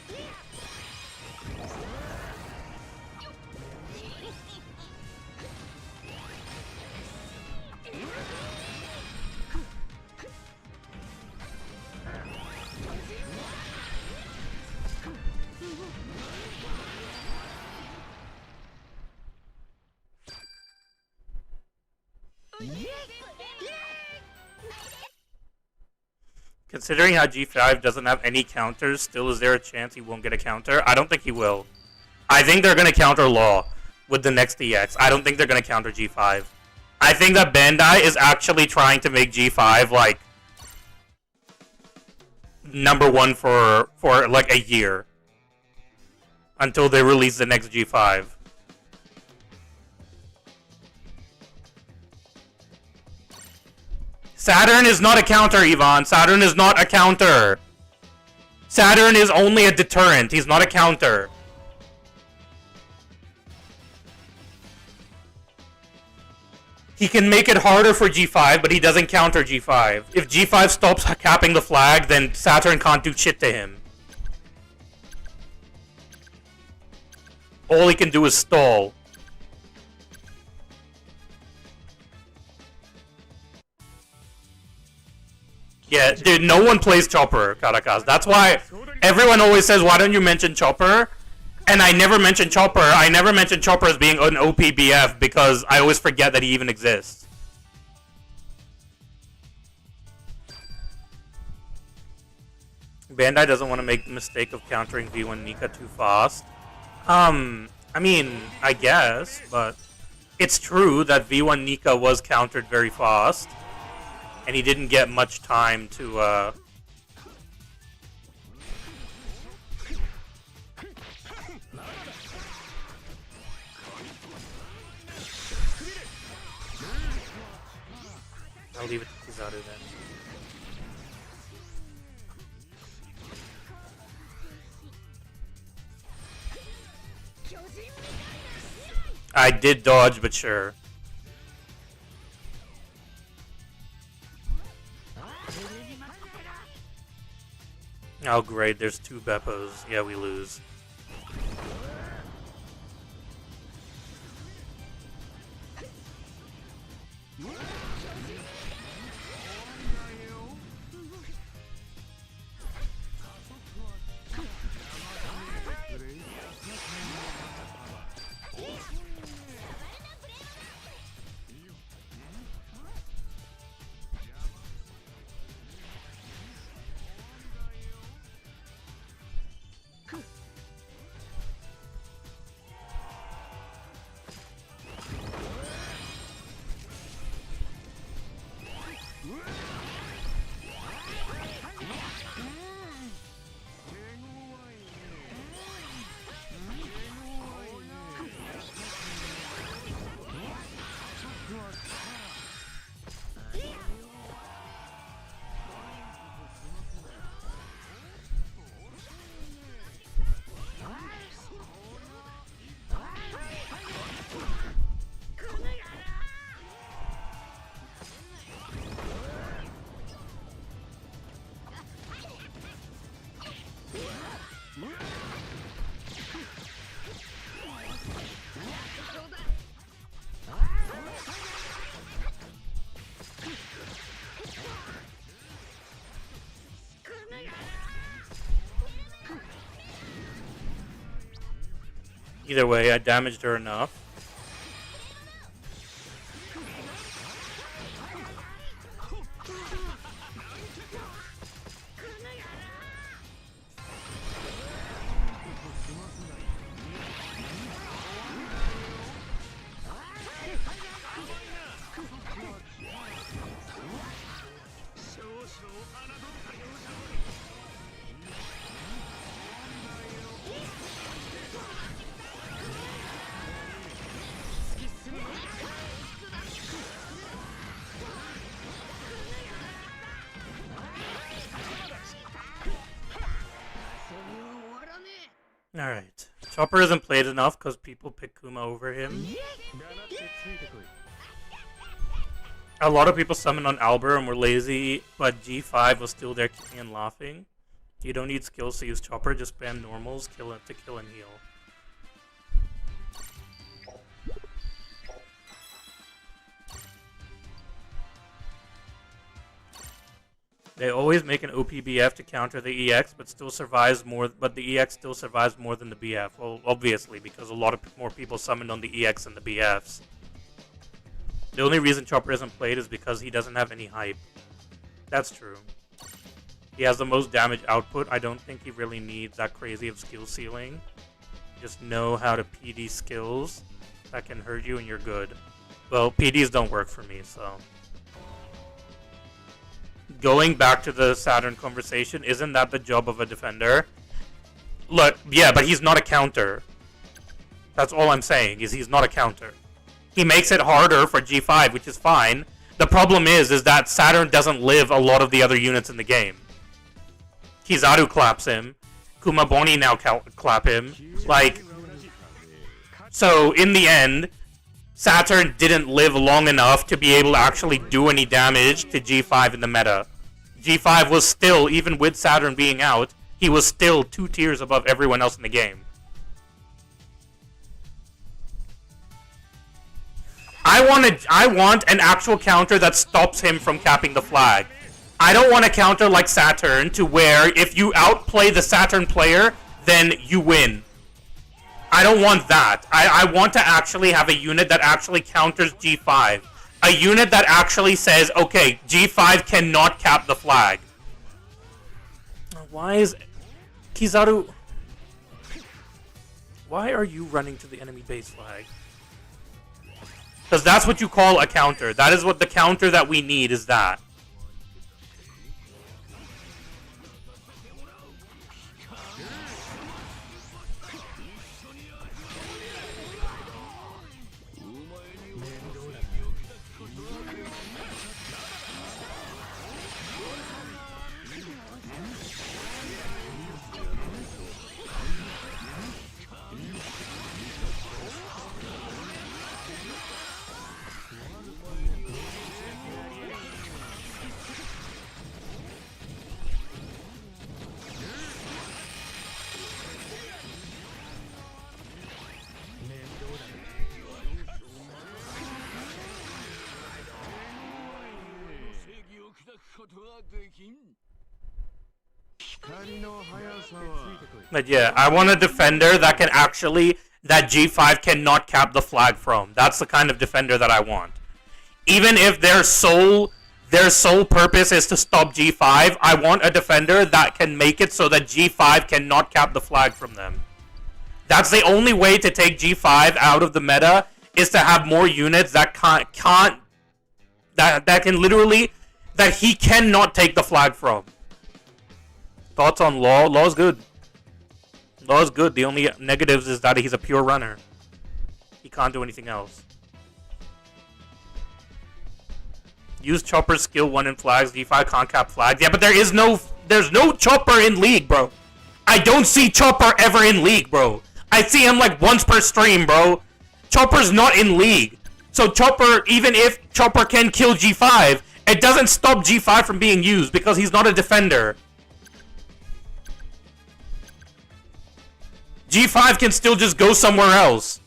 S1: Considering how G5 doesn't have any counters, still is there a chance he won't get a counter? I don't think he will. I think they're going to counter Law with the next EX. I don't think they're going to counter G5. I think that Bandai is actually trying to make G5 like #1 for like a year until they release the next G5. Saturn is not a counter, Ivan. Saturn is not a counter. Saturn is only a deterrent. He's not a counter. He can make it harder for G5, but he doesn't counter G5. If G5 stops capping the flag, then Saturn can't do shit to him. All he can do is stall. Yeah, dude, no one plays Chopper, Caracas. That's why everyone always says, why don't you mention Chopper? And I never mentioned Chopper. I never mentioned Chopper as being an OPBF because I always forget that he even exists. Bandai doesn't want to make the mistake of countering V1 Nika too fast. I mean, I guess, but it's true that V1 Nika was countered very fast, and he didn't get much time to, I'll leave it to Kizaru then. I did dodge, but sure. Oh great, there's 2 Beppos. Yeah, we lose. Either way, I damaged her enough. Alright. Chopper isn't played enough because people pick Kuma over him. A lot of people summoned on Albert and were lazy, but G5 was still there kicking and laughing. You don't need skills to use Chopper, just spam normals, kill it to kill and heal. They always make an OPBF to counter the EX, but still survives more. But the EX still survives more than the BF. Well, obviously, because a lot of more people summoned on the EX than the BFs. The only reason Chopper isn't played is because he doesn't have any hype. That's true. He has the most damage output. I don't think he really needs that crazy of skill ceiling. Just know how to PD skills that can hurt you and you're good. Well, PDs don't work for me, so... Going back to the Saturn conversation, isn't that the job of a defender? Look, yeah, but he's not a counter. That's all I'm saying, is he's not a counter. He makes it harder for G5, which is fine. The problem is that Saturn doesn't live a lot of the other units in the game. Kizaru claps him. Kumaboni now clap him. Like, so in the end, Saturn didn't live long enough to be able to actually do any damage to G5 in the meta. G5 was still, even with Saturn being out, he was still 2 tiers above everyone else in the game. I want an actual counter that stops him from capping the flag. I don't want a counter like Saturn to where if you outplay the Saturn player, then you win. I don't want that. I want to actually have a unit that actually counters G5. A unit that actually says, okay, G5 cannot cap the flag. Why is Kizaru... Why are you running to the enemy base flag? Because that's what you call a counter. That is what the counter that we need is that. But yeah, I want a defender that can actually, that G5 cannot cap the flag from. That's the kind of defender that I want. Even if their sole purpose is to stop G5, I want a defender that can make it so that G5 cannot cap the flag from them. That's the only way to take G5 out of the meta, is to have more units that that can literally, that he cannot take the flag from. Thoughts on Law? Law's good. Law's good. The only negatives is that he's a pure runner. He can't do anything else. Use Chopper's skill 1 in flags. G5 can't cap flags. Yeah, but there's no Chopper in League, bro. I don't see Chopper ever in League, bro. I see him like once per stream, bro. Chopper's not in League. So Chopper, even if Chopper can kill G5, it doesn't stop G5 from being used because he's not a defender. G5 can still just go somewhere else.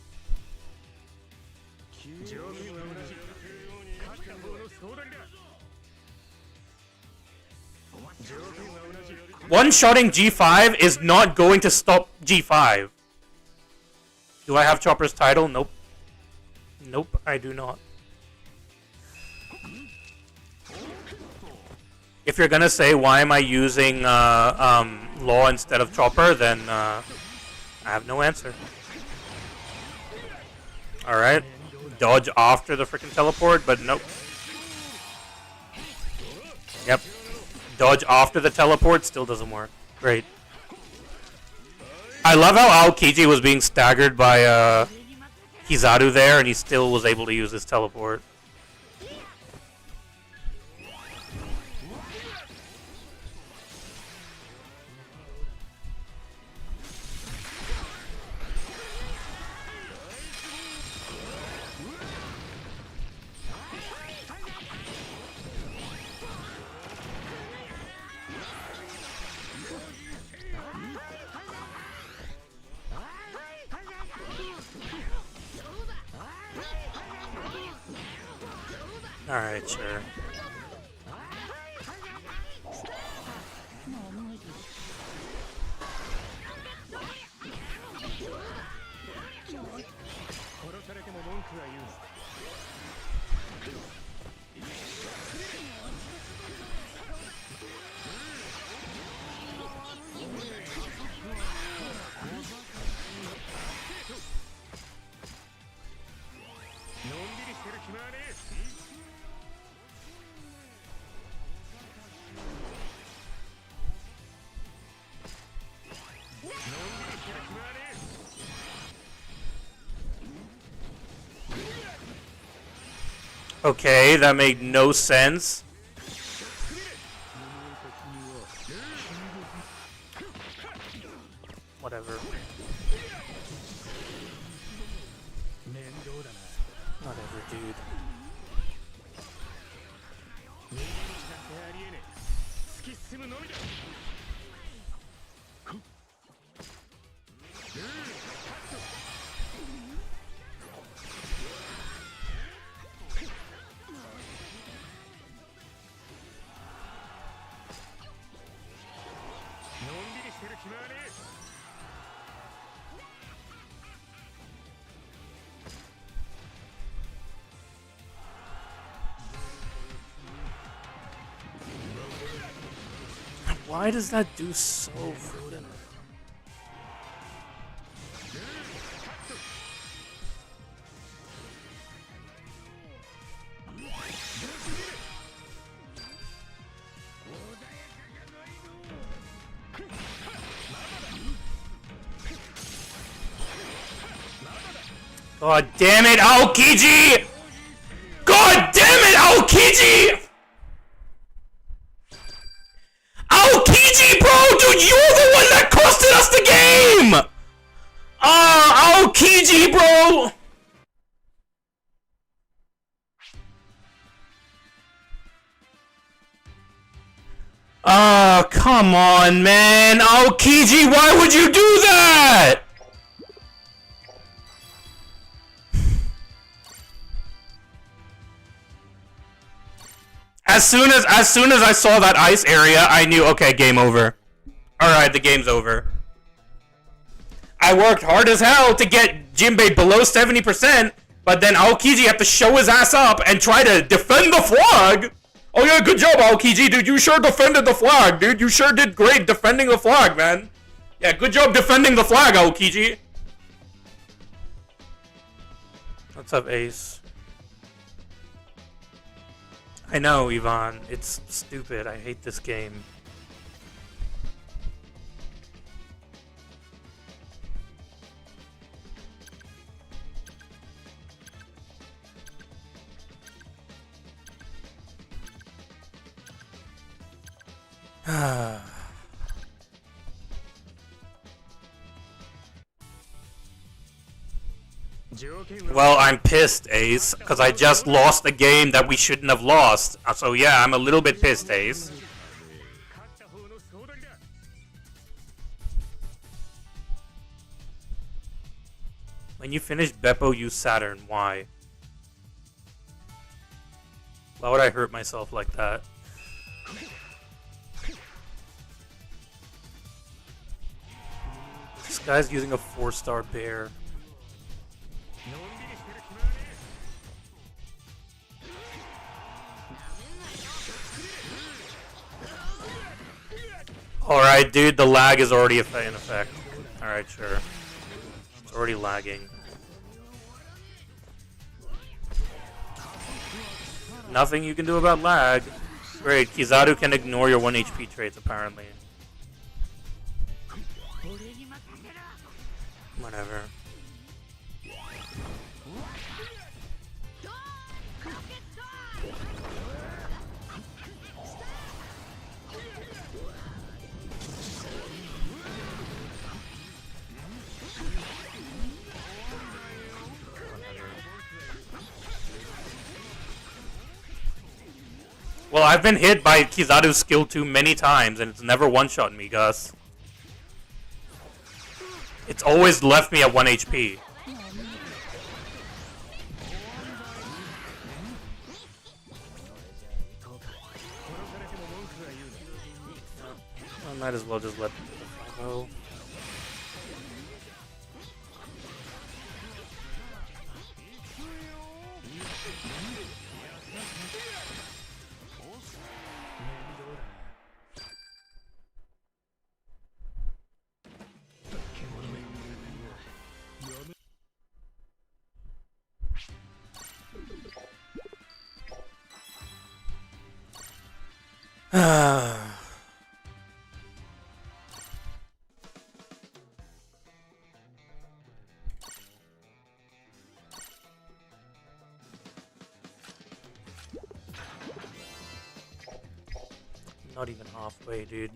S1: One-shotting G5 is not going to stop G5. Do I have Chopper's title? Nope. Nope, I do not. If you're gonna say, why am I using Law instead of Chopper, then I have no answer. Alright. Dodge after the freaking teleport, but nope. Yep. Dodge after the teleport still doesn't work. Great. I love how Aokiji was being staggered by Kizaru there, and he still was able to use his teleport. Alright, sure. Okay, that made no sense. Whatever. Whatever, dude. Why does that do so freaking... God damn it, Aokiji! God damn it, Aokiji! Aokiji, bro! Dude, you're the one that costed us the game! Ah, Aokiji, bro! Ah, come on, man! Aokiji, why would you do that? As soon as I saw that ice area, I knew, okay, game over. Alright, the game's over. I worked hard as hell to get Jinbei below 70%, but then Aokiji had to show his ass up and try to defend the flag! Oh yeah, good job, Aokiji, dude, you sure defended the flag, dude. You sure did great defending the flag, man. Yeah, good job defending the flag, Aokiji. What's up, Ace? I know, Yvonne. It's stupid. I hate this game. Well, I'm pissed, Ace, because I just lost a game that we shouldn't have lost. So yeah, I'm a little bit pissed, Ace. When you finish Beppo, use Saturn. Why? Why would I hurt myself like that? This guy's using a 4-star bear. Alright, dude, the lag is already in effect. Alright, sure. It's already lagging. Nothing you can do about lag. Great, Kizaru can ignore your 1 HP traits, apparently. Whatever. Well, I've been hit by Kizaru's skill 2 many times, and it's never one-shot me, Gus. It's always left me at 1 HP. I might as well just let the go. Not even halfway, dude.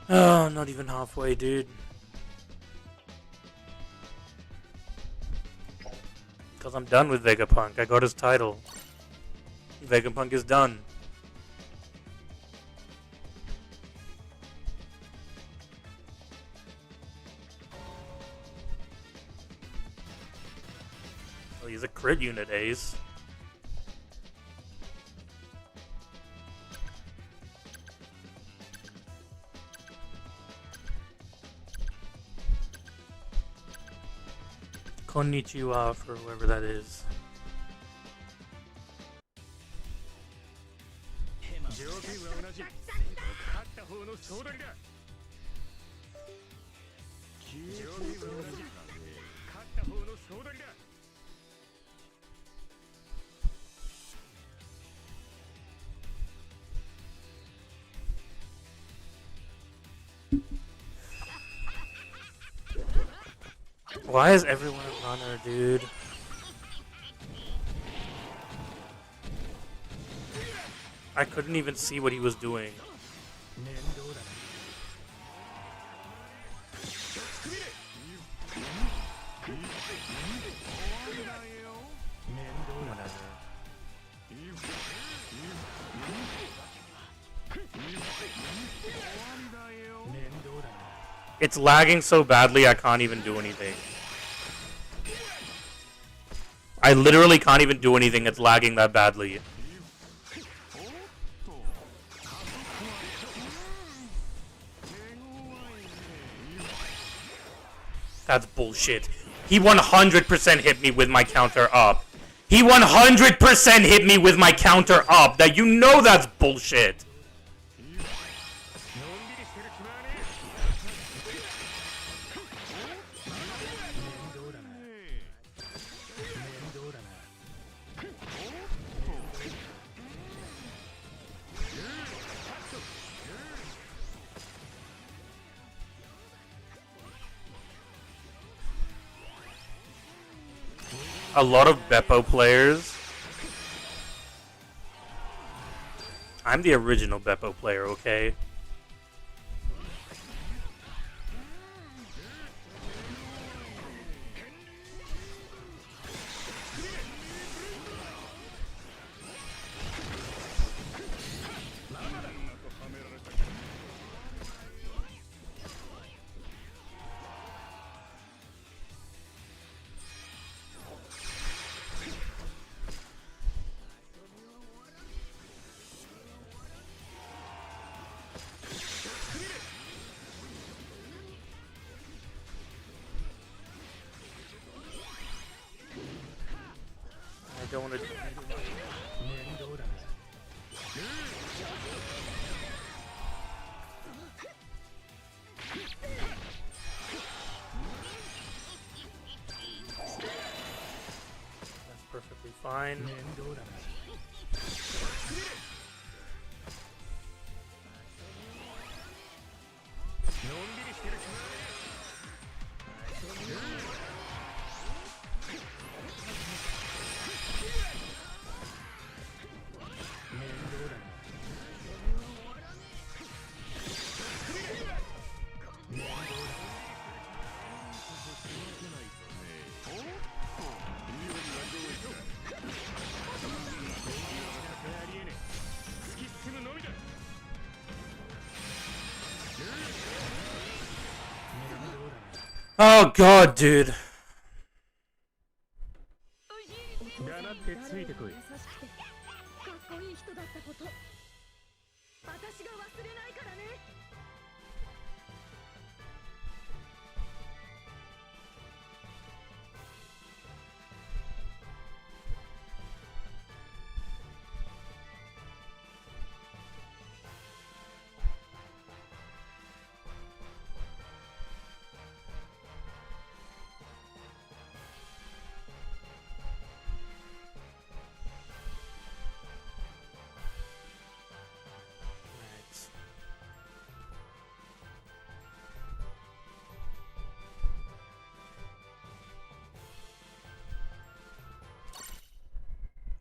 S1: Oh, not even halfway, dude. Because I'm done with Vegapunk. I got his title. Vegapunk is done. Oh, he's a crit unit, Ace. Konnichiwa for whoever that is. Why is everyone a runner, dude? I couldn't even see what he was doing. It's lagging so badly I can't even do anything. I literally can't even do anything, it's lagging that badly. That's bullshit. He 100% hit me with my counter up. He 100% hit me with my counter up. That you know that's bullshit. A lot of Beppo players. I'm the original Beppo player, okay? I don't want to. That's perfectly fine. Oh god, dude.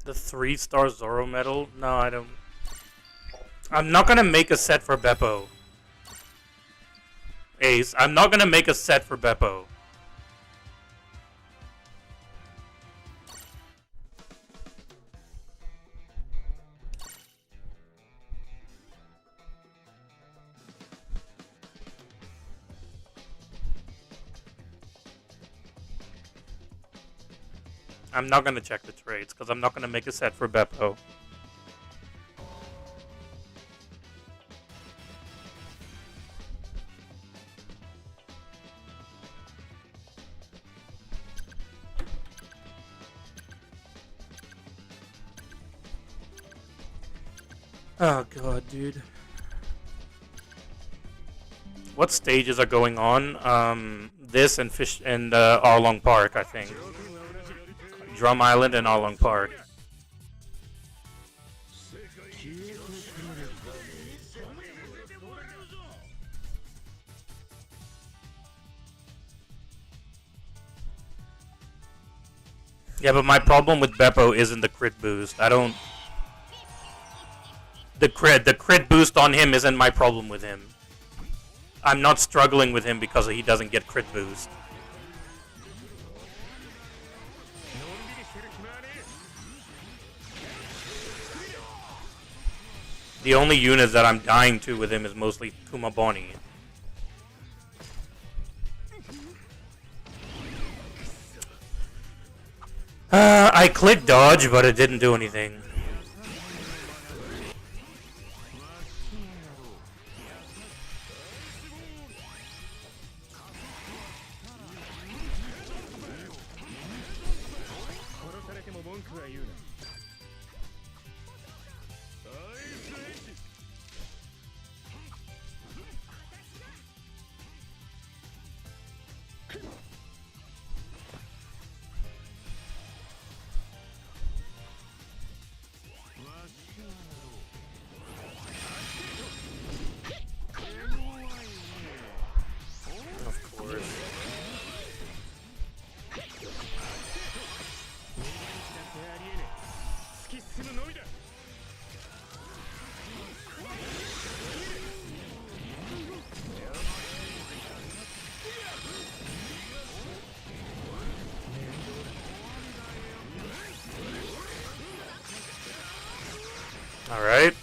S1: The 3-star Zoro medal? No, I don't. I'm not gonna make a set for Beppo. Ace, I'm not gonna make a set for Beppo. I'm not gonna check the trades because I'm not gonna make a set for Beppo. Oh god, dude. What stages are going on? This and Fish and Arlong Park, I think. Drum Island and Arlong Park. Yeah, but my problem with Beppo isn't the crit boost. I don't... The crit boost on him isn't my problem with him. I'm not struggling with him because he doesn't get crit boost. The only units that I'm dying to with him is mostly Kumaboni. I clicked dodge, but it didn't do anything. Alright.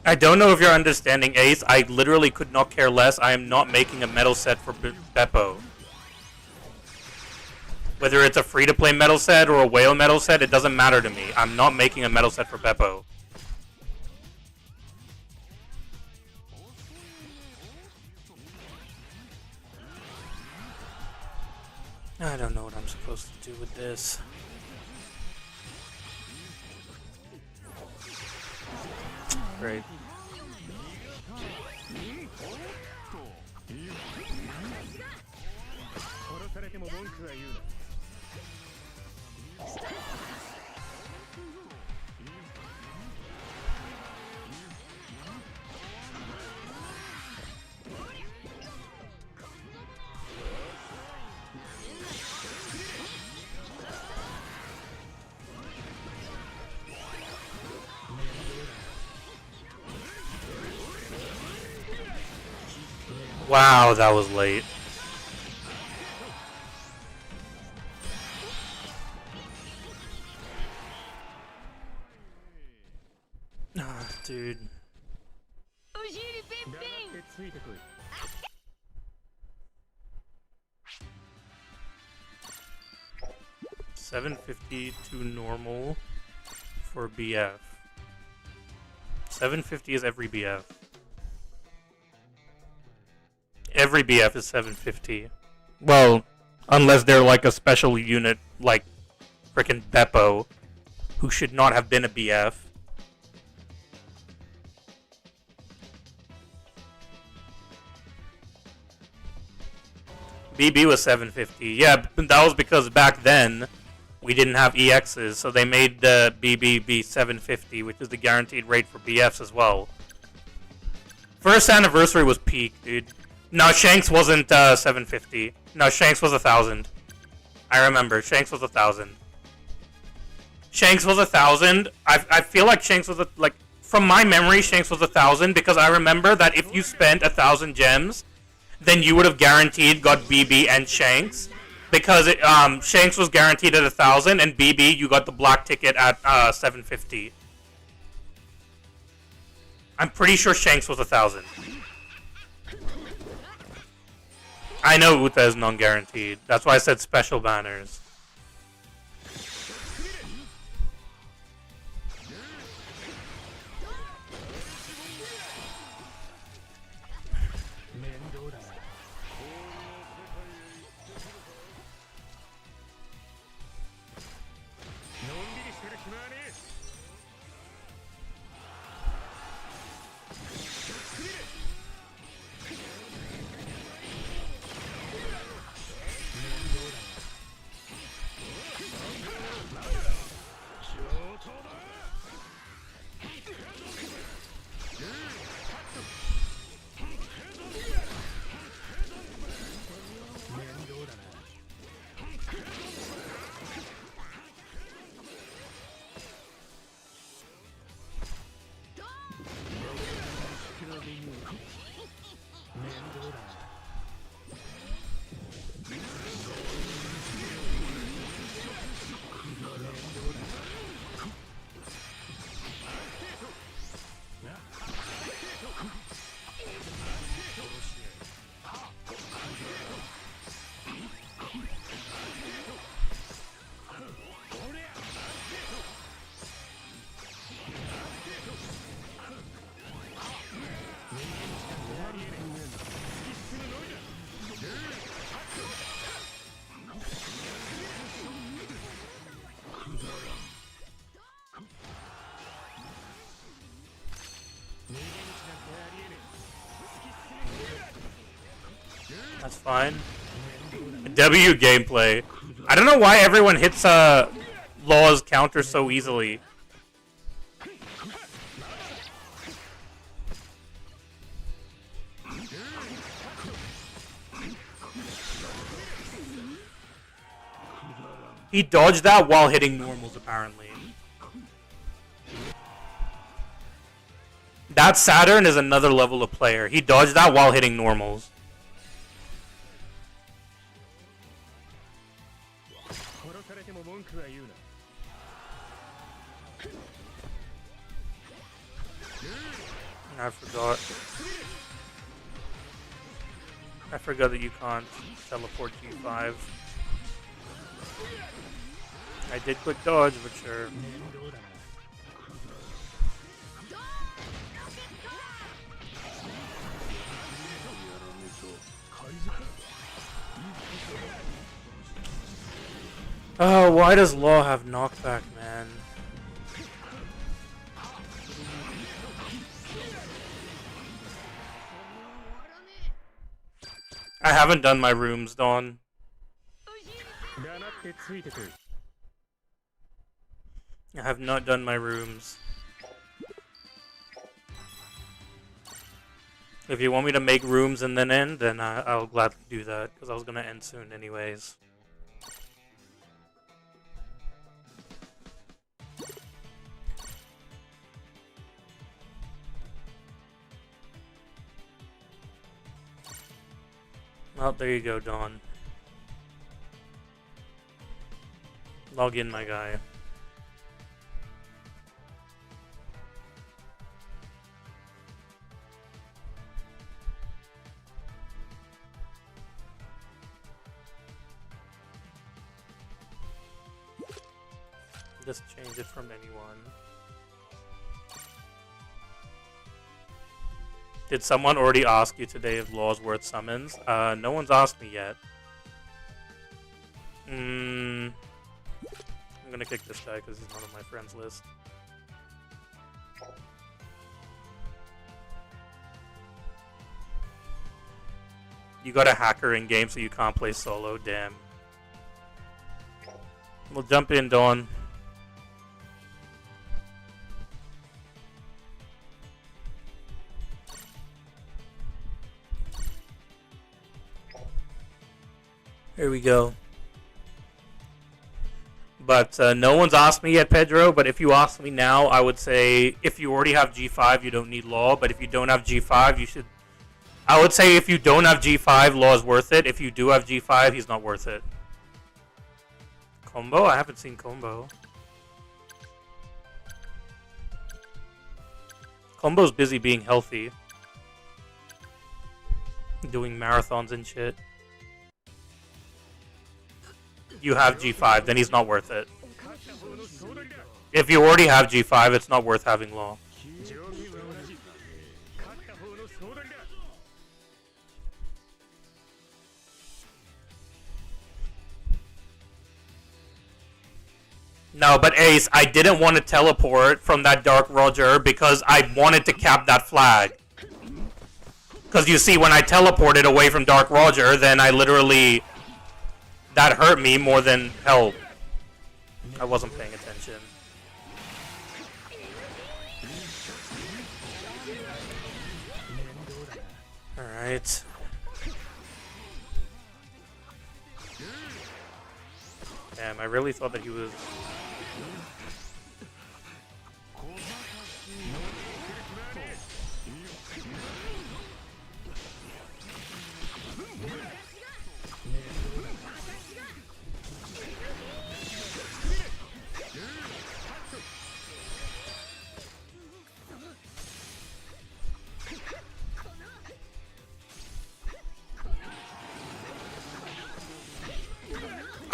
S1: I don't know if you're understanding, Ace. I literally could not care less. I am not making a medal set for Beppo. Whether it's a free-to-play medal set or a whale medal set, it doesn't matter to me. I'm not making a medal set for Beppo. I don't know what I'm supposed to do with this. Great. Wow, that was late. Ah, dude. 750 to normal for BF. 750 is every BF. Every BF is 750. Well, unless they're like a special unit like frickin' Beppo, who should not have been a BF. BB was 750. Yeah, but that was because back then we didn't have EXs, so they made the BB be 750, which is the guaranteed rate for BFs as well. First anniversary was peak, dude. No, Shanks wasn't 750. No, Shanks was 1,000. I remember. Shanks was 1,000. Shanks was 1,000. I feel like Shanks was like from my memory, Shanks was 1,000 because I remember that if you spent 1,000 gems, then you would have guaranteed got BB and Shanks because Shanks was guaranteed at 1,000 and BB you got the black ticket at 750. I'm pretty sure Shanks was 1,000. I know Uta is non-guaranteed. That's why I said special banners. That's fine. W gameplay. I don't know why everyone hits Law's counter so easily. He dodged that while hitting normals, apparently. That Saturn is another level of player. He dodged that while hitting normals. I forgot. I forgot that you can't teleport G5. I did quick dodge, but sure. Oh, why does Law have knockback, man? I haven't done my rooms, Dawn. I have not done my rooms. If you want me to make rooms and then end, then I'll gladly do that, because I was going to end soon anyways. Well, there you go, Dawn. Log in, my guy. Just change it from anyone. Did someone already ask you today if Law's worth summons? No one's asked me yet. I'm gonna kick this guy because he's not on my friends list. You got a hacker in game so you can't play solo, damn. We'll jump in, Dawn. Here we go. But no one's asked me yet, Pedro, but if you ask me now, I would say if you already have G5, you don't need Law, but if you don't have G5, you should... I would say if you don't have G5, Law is worth it. If you do have G5, he's not worth it. Combo? I haven't seen Combo. Combo's busy being healthy. Doing marathons and shit. You have G5, then he's not worth it. If you already have G5, it's not worth having Law. No, but Ace, I didn't want to teleport from that Dark Roger because I wanted to cap that flag. Because you see, when I teleported away from Dark Roger, then I literally... That hurt me more than helped. I wasn't paying attention. Alright. Damn, I really thought that he was...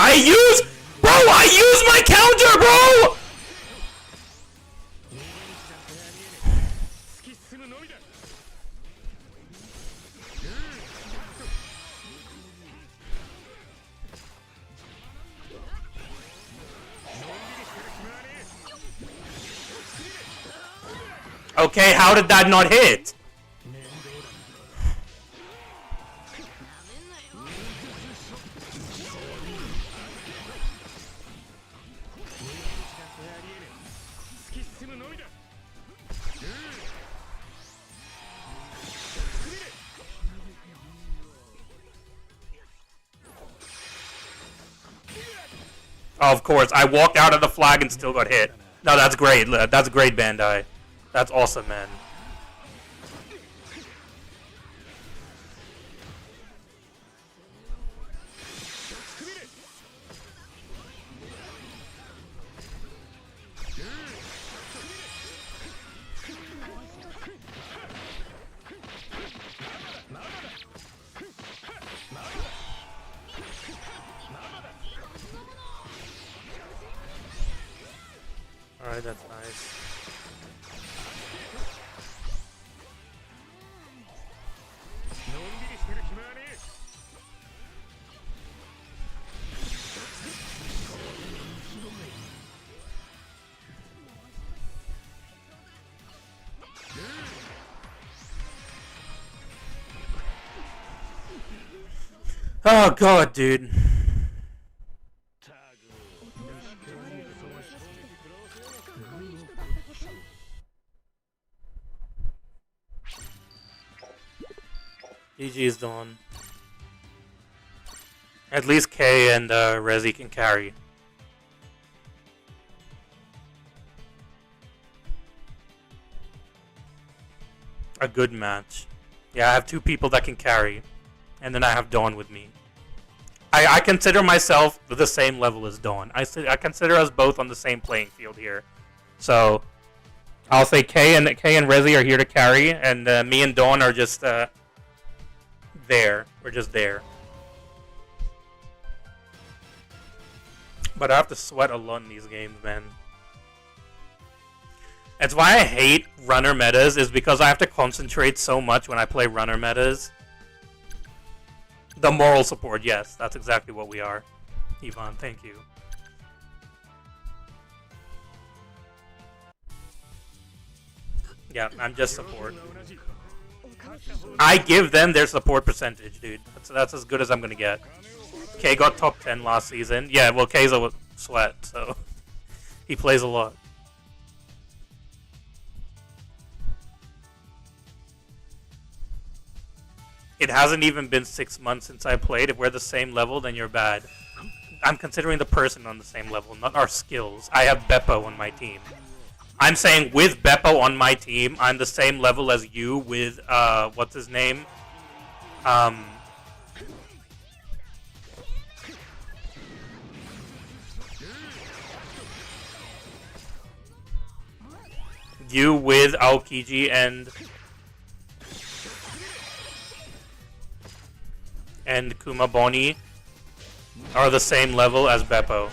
S1: Bro, I use my counter, bro! Okay, how did that not hit? Of course, I walked out of the flag and still got hit. No, that's great. That's great, Bandai. That's awesome, man. Alright, that's nice. Oh god, dude. GG's done. At least K and Rezi can carry. A good match. Yeah, I have two people that can carry. And then I have Dawn with me. I consider myself the same level as Dawn. I consider us both on the same playing field here. So, I'll say K and Rezi are here to carry, and me and Dawn are just there. We're just there. But I have to sweat a lot in these games, man. That's why I hate runner metas, is because I have to concentrate so much when I play runner metas. The moral support, yes, that's exactly what we are. Yvonne, thank you. Yeah, I'm just support. I give them their support percentage, dude. That's as good as I'm gonna get. K got top 10 last season. Yeah, well, K's a sweat, so he plays a lot. It hasn't even been 6 months since I played. If we're the same level, then you're bad. I'm considering the person on the same level, not our skills. I have Beppo on my team. I'm saying with Beppo on my team, I'm the same level as you with, what's his name? You with Aokiji and Kumaboni are the same level as Beppo.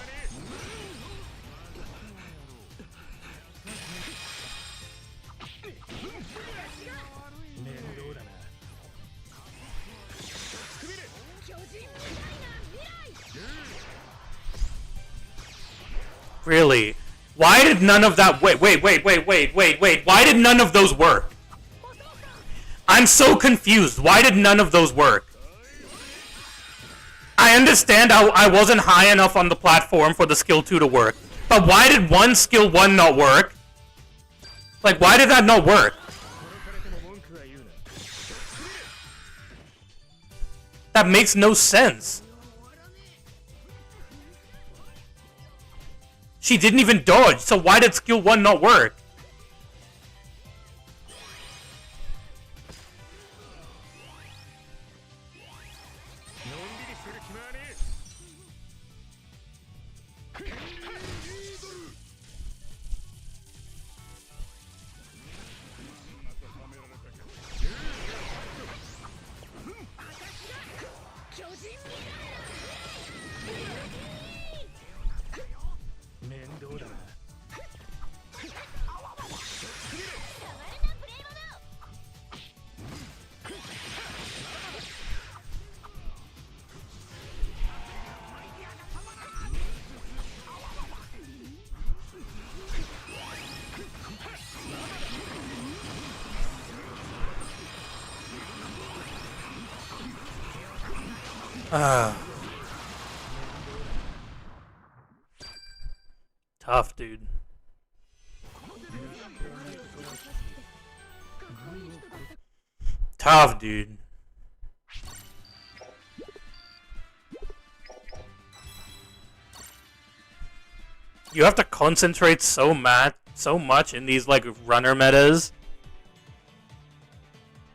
S1: Really? Why did none of that... Wait. Why did none of those work? I'm so confused. Why did none of those work? I understand I wasn't high enough on the platform for the skill 2 to work. But why did one skill 1 not work? Like, why did that not work? That makes no sense. She didn't even dodge, so why did skill 1 not work? Tough, dude. Tough, dude. You have to concentrate so much in these like runner metas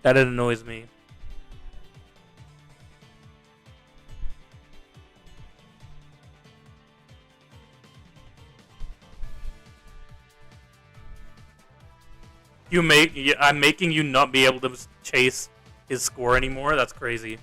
S1: that it annoys me. I'm making you not be able to chase his score anymore? That's crazy.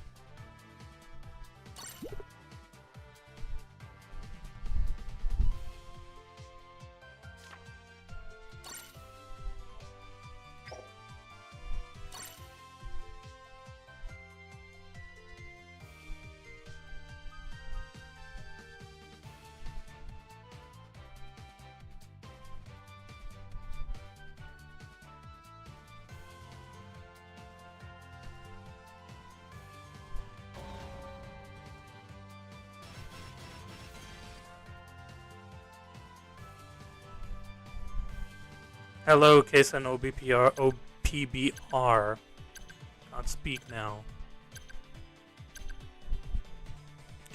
S1: Hello, Kasen OPBR. Can't speak now.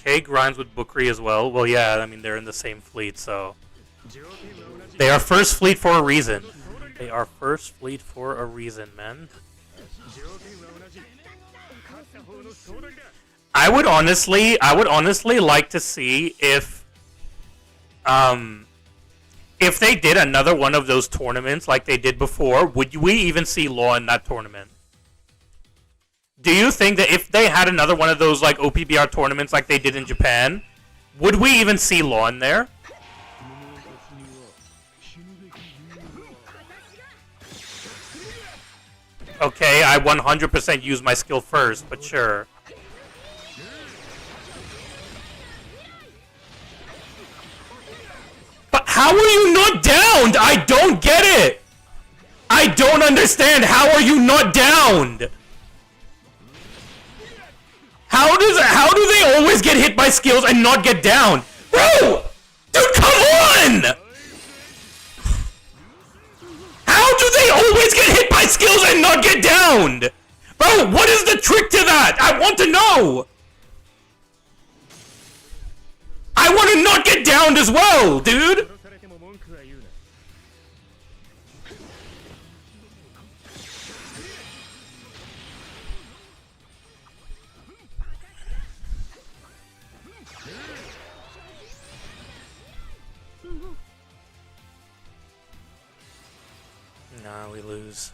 S1: K grinds with Bookery as well. Well, yeah, I mean, they're in the same fleet, so... They are first fleet for a reason. They are first fleet for a reason, man. I would honestly like to see if they did another one of those tournaments like they did before, would we even see Law in that tournament? Do you think that if they had another one of those like OPBR tournaments like they did in Japan, would we even see Law in there? Okay, I 100% use my skill first, but sure. How are you not downed? I don't get it. I don't understand. How are you not downed? How do they always get hit by skills and not get down? Bro! Dude, come on! How do they always get hit by skills and not get downed? Bro, what is the trick to that? I want to know! I want to not get downed as well, dude! Nah, we lose.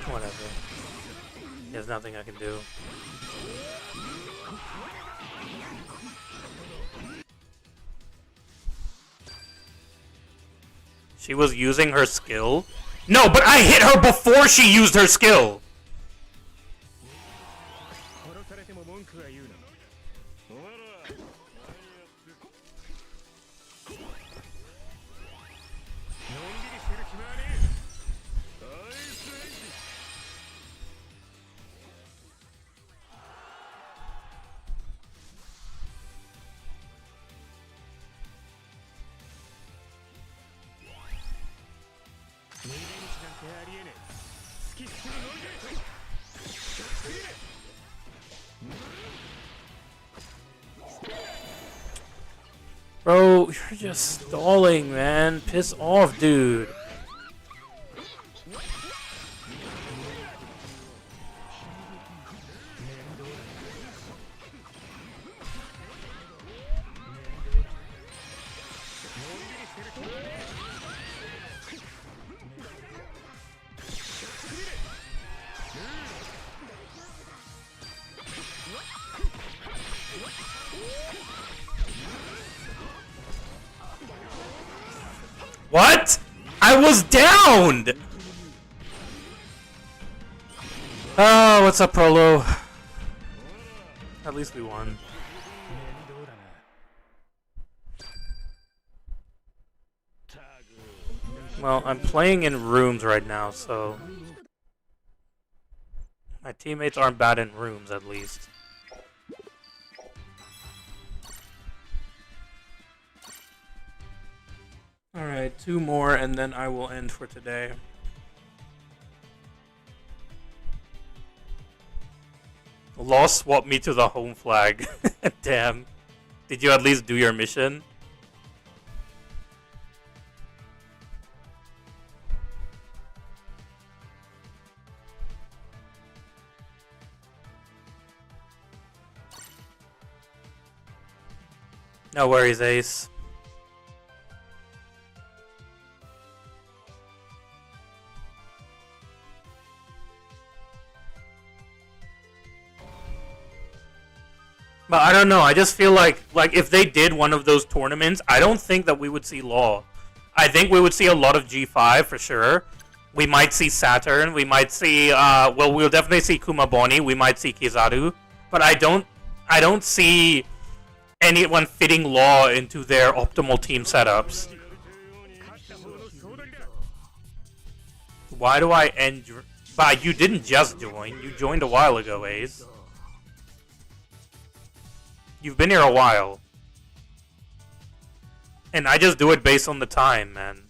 S1: Whatever. There's nothing I can do. She was using her skill? No, but I hit her before she used her skill! Bro, you're just stalling, man. Piss off, dude. What? I was downed! Oh, what's up, Prolo? At least we won. Well, I'm playing in rooms right now, so my teammates aren't bad in rooms, at least. Alright, 2 more, and then I will end for today. Lost swapped me to the home flag. Damn. Did you at least do your mission? No worries, Ace. But I don't know, I just feel like if they did one of those tournaments, I don't think that we would see Law. I think we would see a lot of G5 for sure. We might see Saturn, we might see, well, we'll definitely see Kumaboni, we might see Kizaru. But I don't see anyone fitting Law into their optimal team setups. Why do I end... But you didn't just join, you joined a while ago, Ace. You've been here a while. And I just do it based on the time, man.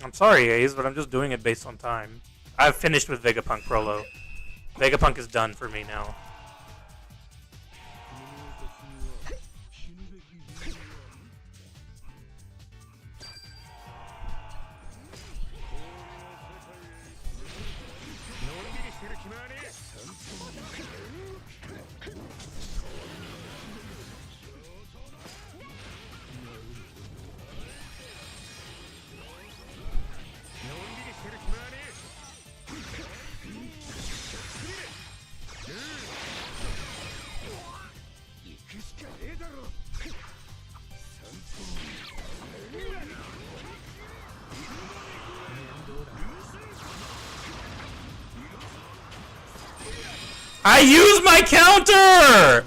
S1: I'm sorry, Ace, but I'm just doing it based on time. I've finished with Vegapunk Prolo. Vegapunk is done for me now. I used my counter!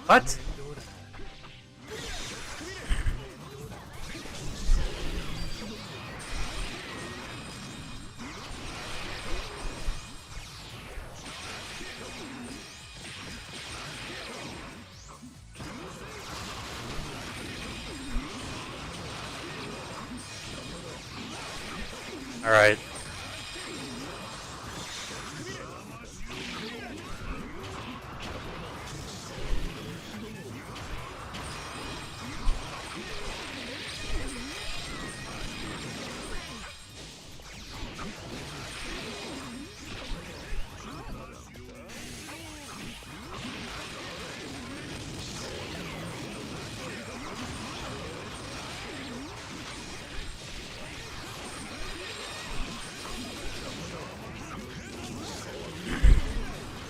S1: What? All right.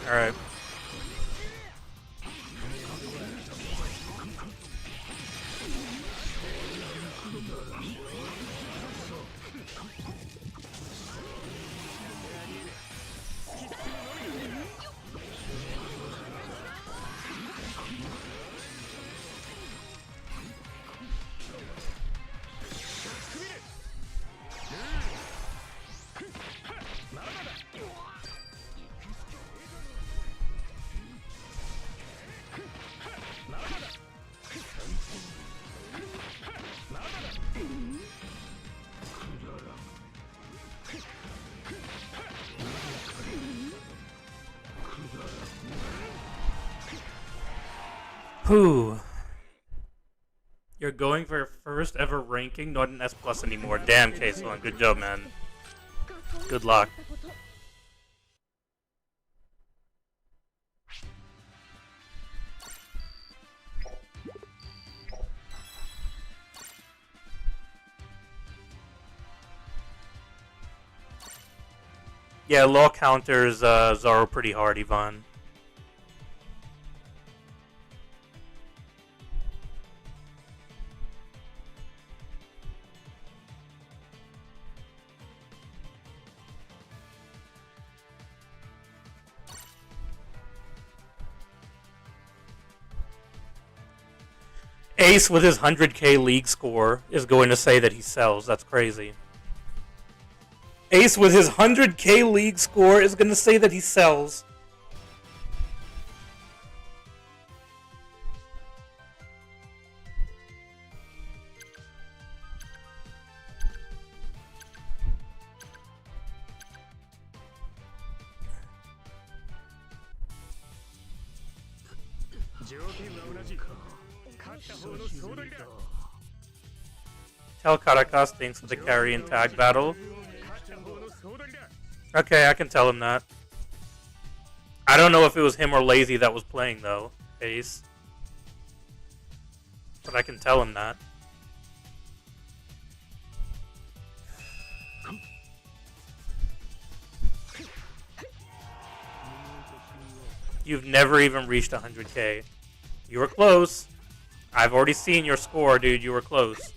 S1: All right. Whew. You're going for your first ever ranking, not an S plus anymore. Damn, K-Slon, good job, man. Good luck. Yeah, law counters Zoro pretty hard, Ivan. Ace with his 100k league score is going to say that he sells. That's crazy. Ace with his 100k league score is going to say that he sells. Tell Caracas thinks of the carry and tag battle. Okay, I can tell him that. I don't know if it was him or Lazy that was playing, though, Ace. But I can tell him that. You've never even reached 100k. You were close. I've already seen your score, dude. You were close.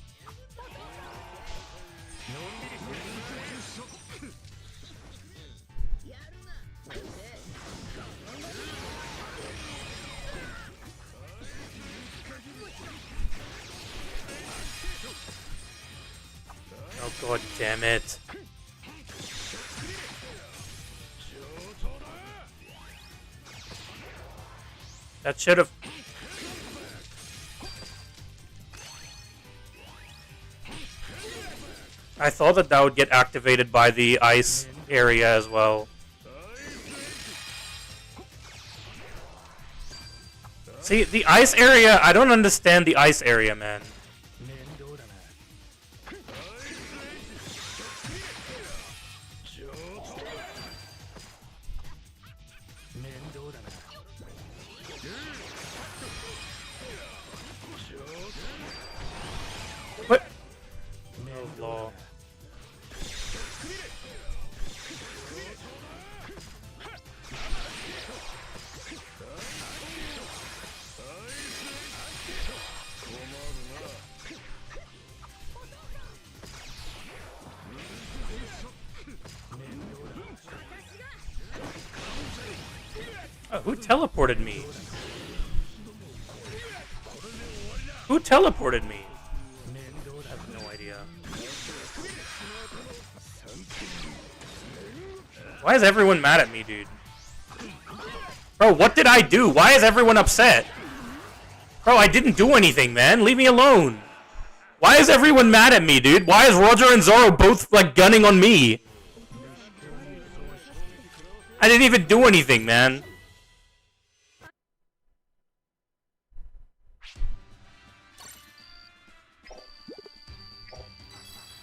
S1: Oh, god damn it. That should have... I thought that would get activated by the ice area as well. See, the ice area... I don't understand the ice area, man. What? Oh, law. Oh, who teleported me? Who teleported me? I have no idea. Why is everyone mad at me, dude? Bro, what did I do? Why is everyone upset? Bro, I didn't do anything, man. Leave me alone. Why is everyone mad at me, dude? Why is Roger and Zoro both, like, gunning on me? I didn't even do anything, man.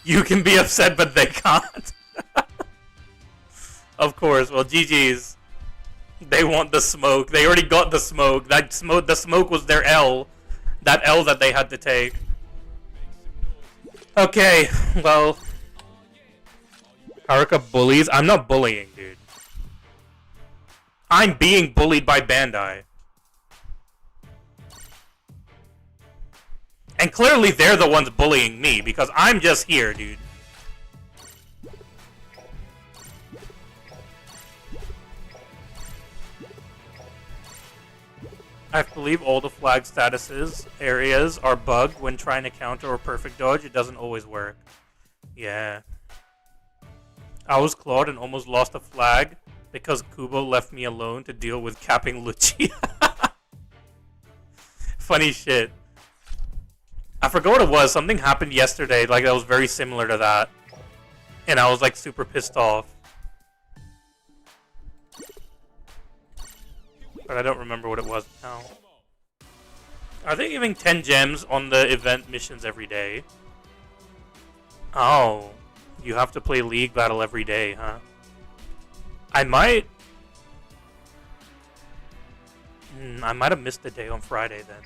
S1: You can be upset, but they can't. Of course. Well, GG's. They want the smoke. They already got the smoke. That smoke. The smoke was their L. That L that they had to take. Okay. Well. Haruka bullies. I'm not bullying, dude. I'm being bullied by Bandai. And clearly they're the ones bullying me, because I'm just here, dude. I believe all the flag statuses areas are bugged when trying to counter or perfect dodge. It doesn't always work. Yeah. I was Claude and almost lost a flag because Kubo left me alone to deal with capping Lucia. Funny shit. I forgot what it was. Something happened yesterday, like that was very similar to that. And I was like super pissed off. But I don't remember what it was now. Are they giving 10 gems on the event missions every day? Oh. You have to play League Battle every day, huh? I might have missed the day on Friday then.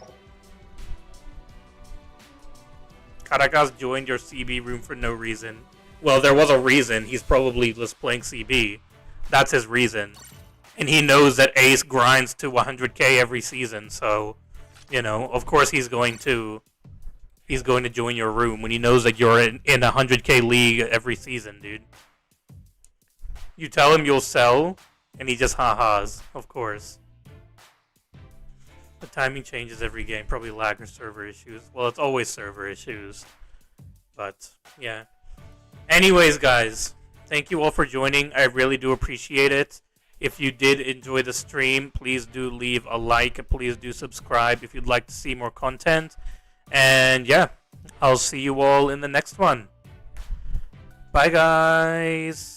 S1: Caracas joined your CB room for no reason. Well, there was a reason. He's probably just playing CB. That's his reason. And he knows that Ace grinds to 100k every season, so, you know, of course he's going to join your room when he knows that you're in a 100k league every season, dude. You tell him you'll sell, and he just ha-has, of course. The timing changes every game, probably lag or server issues. Well, it's always server issues. But, yeah. Anyways, guys, thank you all for joining. I really do appreciate it. If you did enjoy the stream, please do leave a like. Please do subscribe if you'd like to see more content. And, yeah, I'll see you all in the next one. Bye, guys.